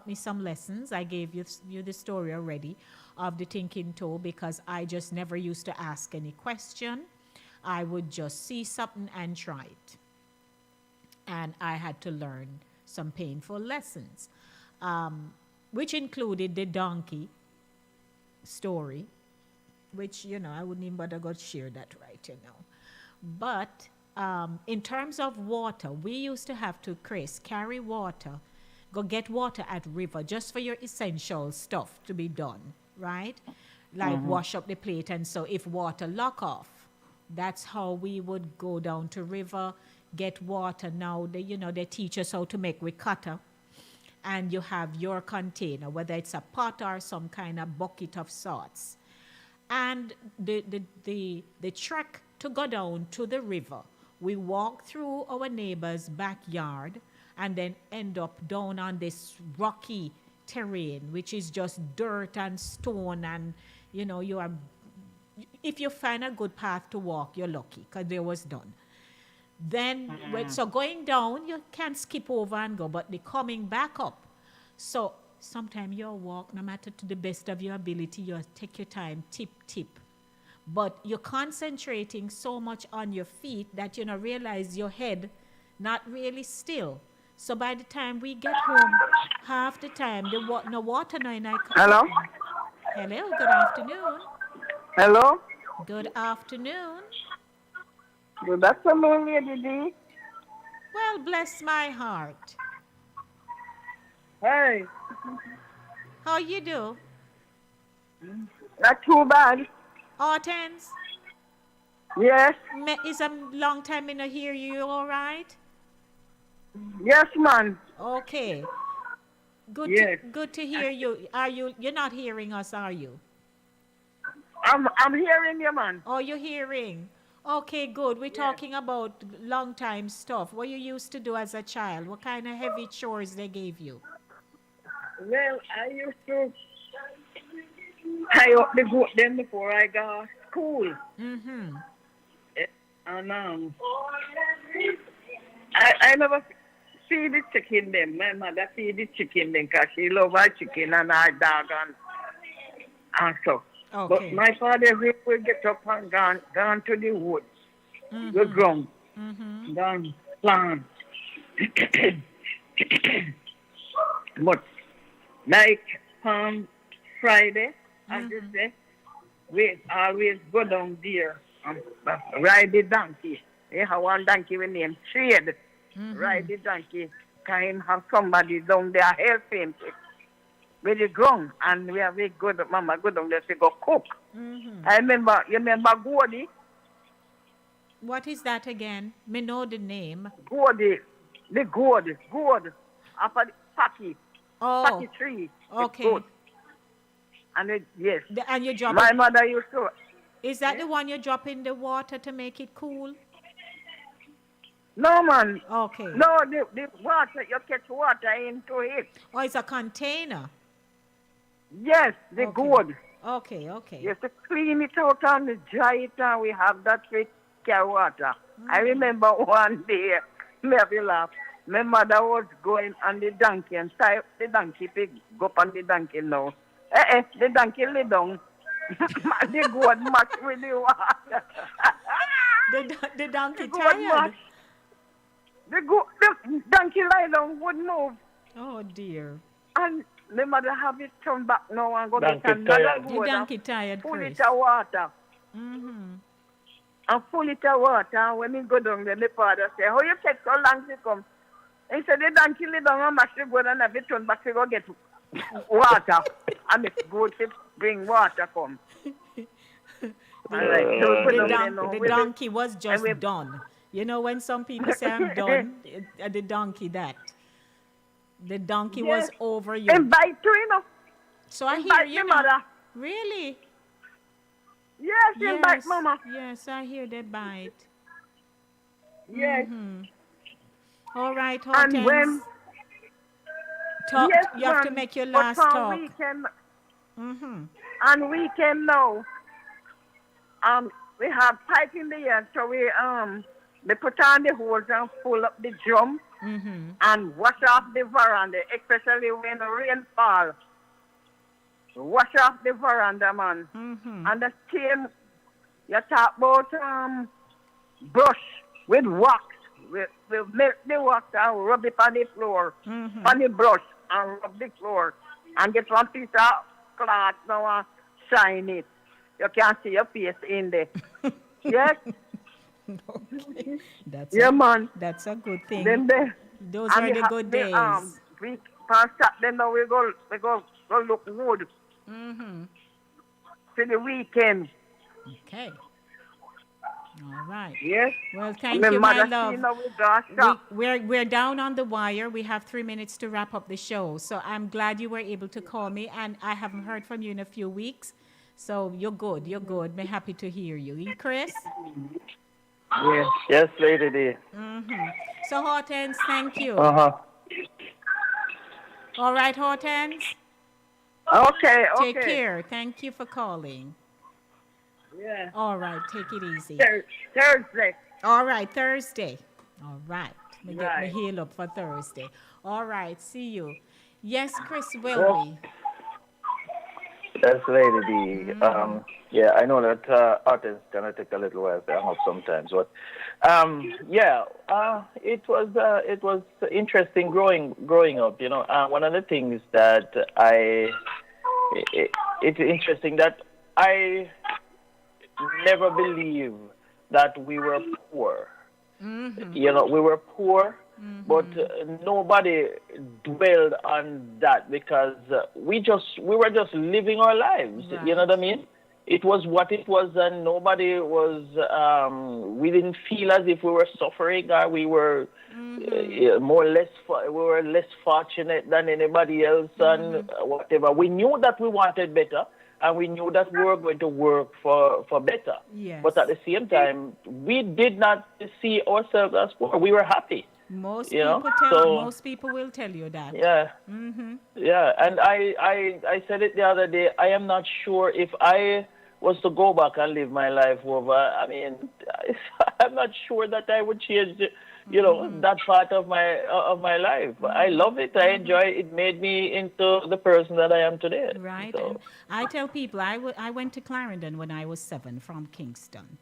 me some lessons. I gave you the story already of the tinking toe because I just never used to ask any question. I would just see something and try it. And I had to learn some painful lessons, which included the donkey story, which, I wouldn't even bother to share that right, But in terms of water, we used to have to, Chris, carry water, go get water at river just for your essential stuff to be done, right? Like wash up the plate. And so if water lock off, that's how we would go down to river, get water. Now, they teach us how to make ricotta. And you have your container, whether it's a pot or some kind of bucket of sorts. And the trek to go down to the river, we walk through our neighbor's backyard, and then end up down on this rocky terrain, which is just dirt and stone, and you are, if you find a good path to walk, you're lucky, because there was none. Then, so going down, you can skip over and go, but the coming back up. So sometimes you walk, no matter to the best of your ability, you take your time, tip, tip. But you're concentrating so much on your feet that you don't realize your head not really still. So by the time we get home, half the time, no water, no in our cup. Hello? Hello, good afternoon. Hello? Good afternoon. Good afternoon, Lady D. Well, bless my heart. Hey. How you do? Not too bad. Hortense? Yes. It's a long time in hear you. You all right? Yes, man. Okay. Good. Yes. Good to hear you. You're not hearing us, are you? I'm hearing you, man. Oh, you're hearing. Okay, good. We're talking about long time stuff. What you used to do as a child? What kind of heavy chores they gave you? Well, I used to tie up the goat them before I got to school. Mm-hmm. And I never feed the chicken them. My mother feed the chicken them because she love her chicken and her dog and so. Okay. But my father will get up and gone to the woods, the ground, gone plant. But like Friday, and this day, we always go down there and ride the donkey. They have one donkey we name Trade. Ride the donkey, kind have somebody down there help him with the ground, and we have a good mama go down there to go cook. I remember, you remember Gordy? What is that again? Me know the name. Gordy, the gourd, after the Paki tree. Okay. And yes. And you drop my mother used to. Is that the one you drop in the water to make it cool? No, man. Okay. No, the water, you catch water into it. Oh, it's a container. Yes, the gourd. Okay. You have to clean it out and dry it, and we have that with carry water. I remember one day, maybe laugh, my mother was going on the donkey and tie up the donkey pig, go up on the donkey now. The donkey lay down. The gourd match with the water. the donkey tired. The donkey lie down, would move. Oh, dear. And the mother have it turned back now and go get another gourd. The donkey tired, full Chris. it of water. And full it of water. And when he go down there, the father say, how you take so long to come? He said, the donkey lay down and mash the gourd and have it turned back to go get water. And the goat to bring water come. The donkey was just done. You know, when some people say I'm done, the donkey that. The donkey was over you. Invite you, you know. So I hear you, mother. Really? Yes, invite mama. Yes, I hear they bite. Yes. All right, Hortense. And when... Talk, yes, you have to make your last talk. And weekend now, we have pipe in the air, so we put on the hose and pull up the drum and wash off the veranda, especially when the rain falls. Wash off the veranda, man. And the same, you talk about brush with wax. We melt the wax and rub it on the floor, on the brush, and rub the floor. And get one piece of cloth now and shine it. You can't see your face in there. Yes? Okay. Man. That's a good thing. Then those are the good days. We past that, then now we go look wood. For the weekend. Okay. All right. Yes. Well, thank you, my love. We're down on the wire. We have 3 minutes to wrap up the show. So I'm glad you were able to call me, and I haven't heard from you in a few weeks. So you're good. You're good. I'm happy to hear you. Chris? Yes, Lady D. So Hortense, thank you. All right, Hortense? Okay, okay. Take care. Thank you for calling. Yeah. All right, take it easy. Thursday. All right, Thursday. All right. Let me get my Right. heel up for Thursday. All right, see you. Yes, Chris Wilby. That's Lady D. Yeah, I know that artists gonna take a little while to hang up sometimes, but it was interesting growing up. You know, one of the things that it's interesting that I never believed that we were poor. You know, we were poor, but nobody dwelled on that because we were just living our lives. You know what I mean? It was what it was, and nobody was. We didn't feel as if we were suffering, or we were more or less. We were less fortunate than anybody else, and whatever. We knew that we wanted better, and we knew that we were going to work for better. Yes. But at the same time, we did not see ourselves as poor. We were happy. Most people will tell you that. Yeah. Yeah, and I said it the other day. I am not sure if I was to go back and live my life over. I mean, I'm not sure that I would change, that part of my life. I love it. I enjoy it. It made me into the person that I am today. Right. So. And I tell people I went to Clarendon when I was 7 from Kingston,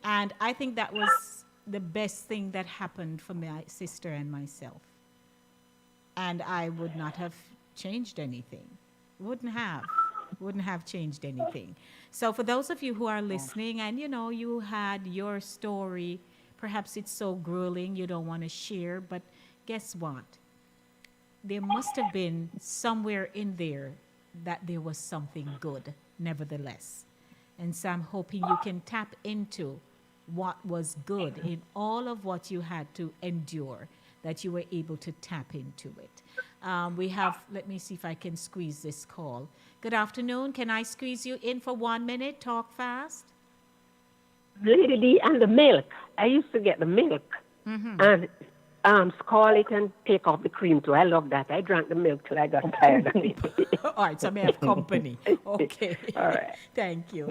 and I think that was the best thing that happened for my sister and myself. And I would not have changed anything. Wouldn't have changed anything. So for those of you who are listening and you had your story, perhaps it's so grueling you don't want to share, but guess what? There must have been somewhere in there that there was something good, nevertheless. And so I'm hoping you can tap into what was good in all of what you had to endure, that you were able to tap into it. We have, let me see if I can squeeze this call. Good afternoon. Can I squeeze you in for 1 minute? Talk fast. Lady D, and the milk. I used to get the milk and scald it and take off the cream too. I love that. I drank the milk till I got tired of it. All right, so I may have company. Okay. All right. Thank you.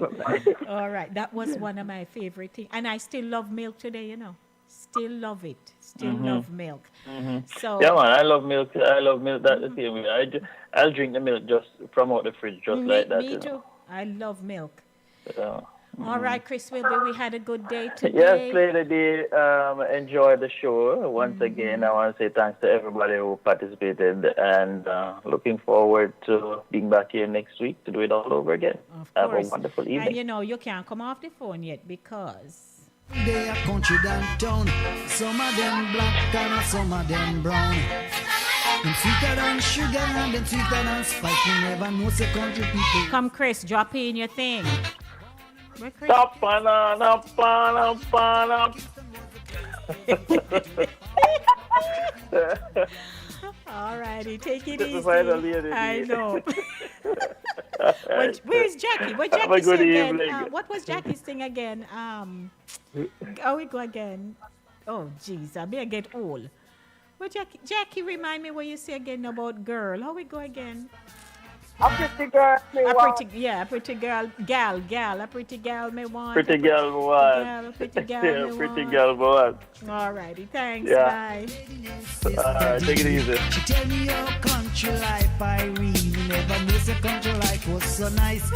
All right, that was one of my favorite things. And I still love milk today, Still love it. Still love milk. So yeah, man, I love milk. I love milk that the same way. I'll drink the milk just from out the fridge, just like that. Me too. I love milk. So, All right, Chris Wilby, we had a good day today. Yes, Lady D, enjoy the show. Once again, I want to say thanks to everybody who participated, and looking forward to being back here next week to do it all over again. Have a wonderful evening. And you can't come off the phone yet because they are country downtown. Some of them black and some of them brown. Them sweeter than sugar and them sweeter than spice. You never know say country people. Come, Chris, drop in your thing. All righty, take it easy. I know. Where's Jackie? Where's Jackie sing again? What was Jackie's thing again? Oh, we go again. Oh, jeez, I better get old. Well, Jackie, remind me what you say again about girl. How we go again? A pretty girl, a pretty girl, gal, a pretty gal may want. Pretty girl, me want. A pretty gal, me pretty want. girl, me want. All righty, thanks. Yeah. Bye. Take it easy. She tell me your country life, Irene. Never knew say country life was so nice.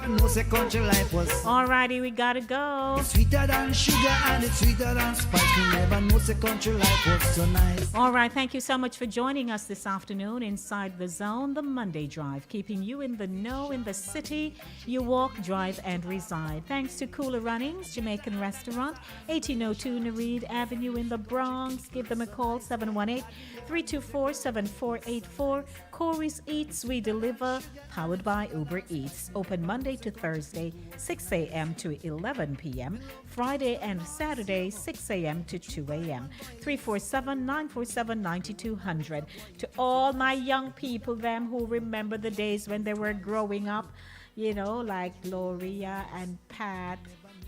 No say country life was. Alrighty, we gotta go. It's sweeter than sugar and it's sweeter than spice. We never know say country life was so nice. All right, thank you so much for joining us this afternoon inside the Zone, the Monday Drive, keeping you in the know in the city you walk, drive, and reside. Thanks to Cooler Runnings Jamaican Restaurant, 1802 Nereid Avenue in the Bronx. Give them a call, 718-324-7484. Corey's Eats, we deliver, powered by Uber Eats. Open Monday to Thursday, 6 a.m. to 11 p.m. Friday and Saturday, 6 a.m. to 2 a.m. 347-947-9200. To all my young people, them who remember the days when they were growing up, like Gloria and Pat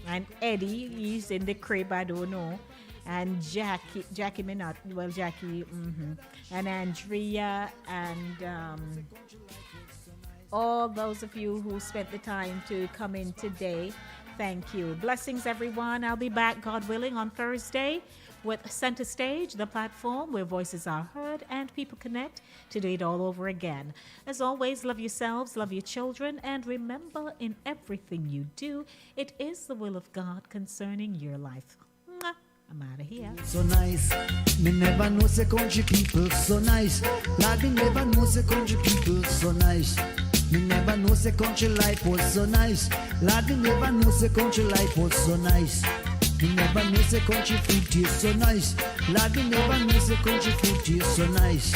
and Eddie, he's in the crib, I don't know. and Jackie Minot, well, Jackie, and Andrea, and all those of you who spent the time to come in today. Thank you. Blessings, everyone. I'll be back, God willing, on Thursday with Center Stage, the platform where voices are heard and people connect to do it all over again. As always, love yourselves, love your children, and remember, in everything you do, it is the will of God concerning your life. Mwah. I'm out of here. So nice, me never know say country people so nice. Lord, me never know say country people so nice. Me never know say country life was so nice. Lord, me never know say country life was so nice. Me never know say country food tastes so nice. Lord, me never know say country food tastes so nice.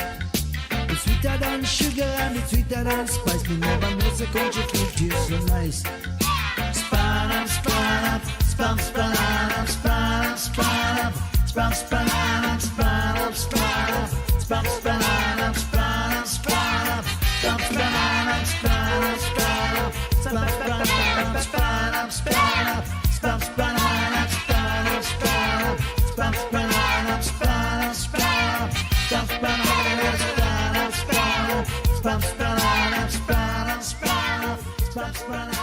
It's sweeter than sugar and it's sweeter than spice. Me never know say country food tastes so nice. Span up, span up, span, span up, span up, span up, span, span up, span up, span up, span, span up, span up, span up, span, span up, span up, span up, span, span up, span up, span up, span, span up, span up, span up, span, span up, span up, span up, span, span up, span up, span up, span, span up, span up, span up, span, span up.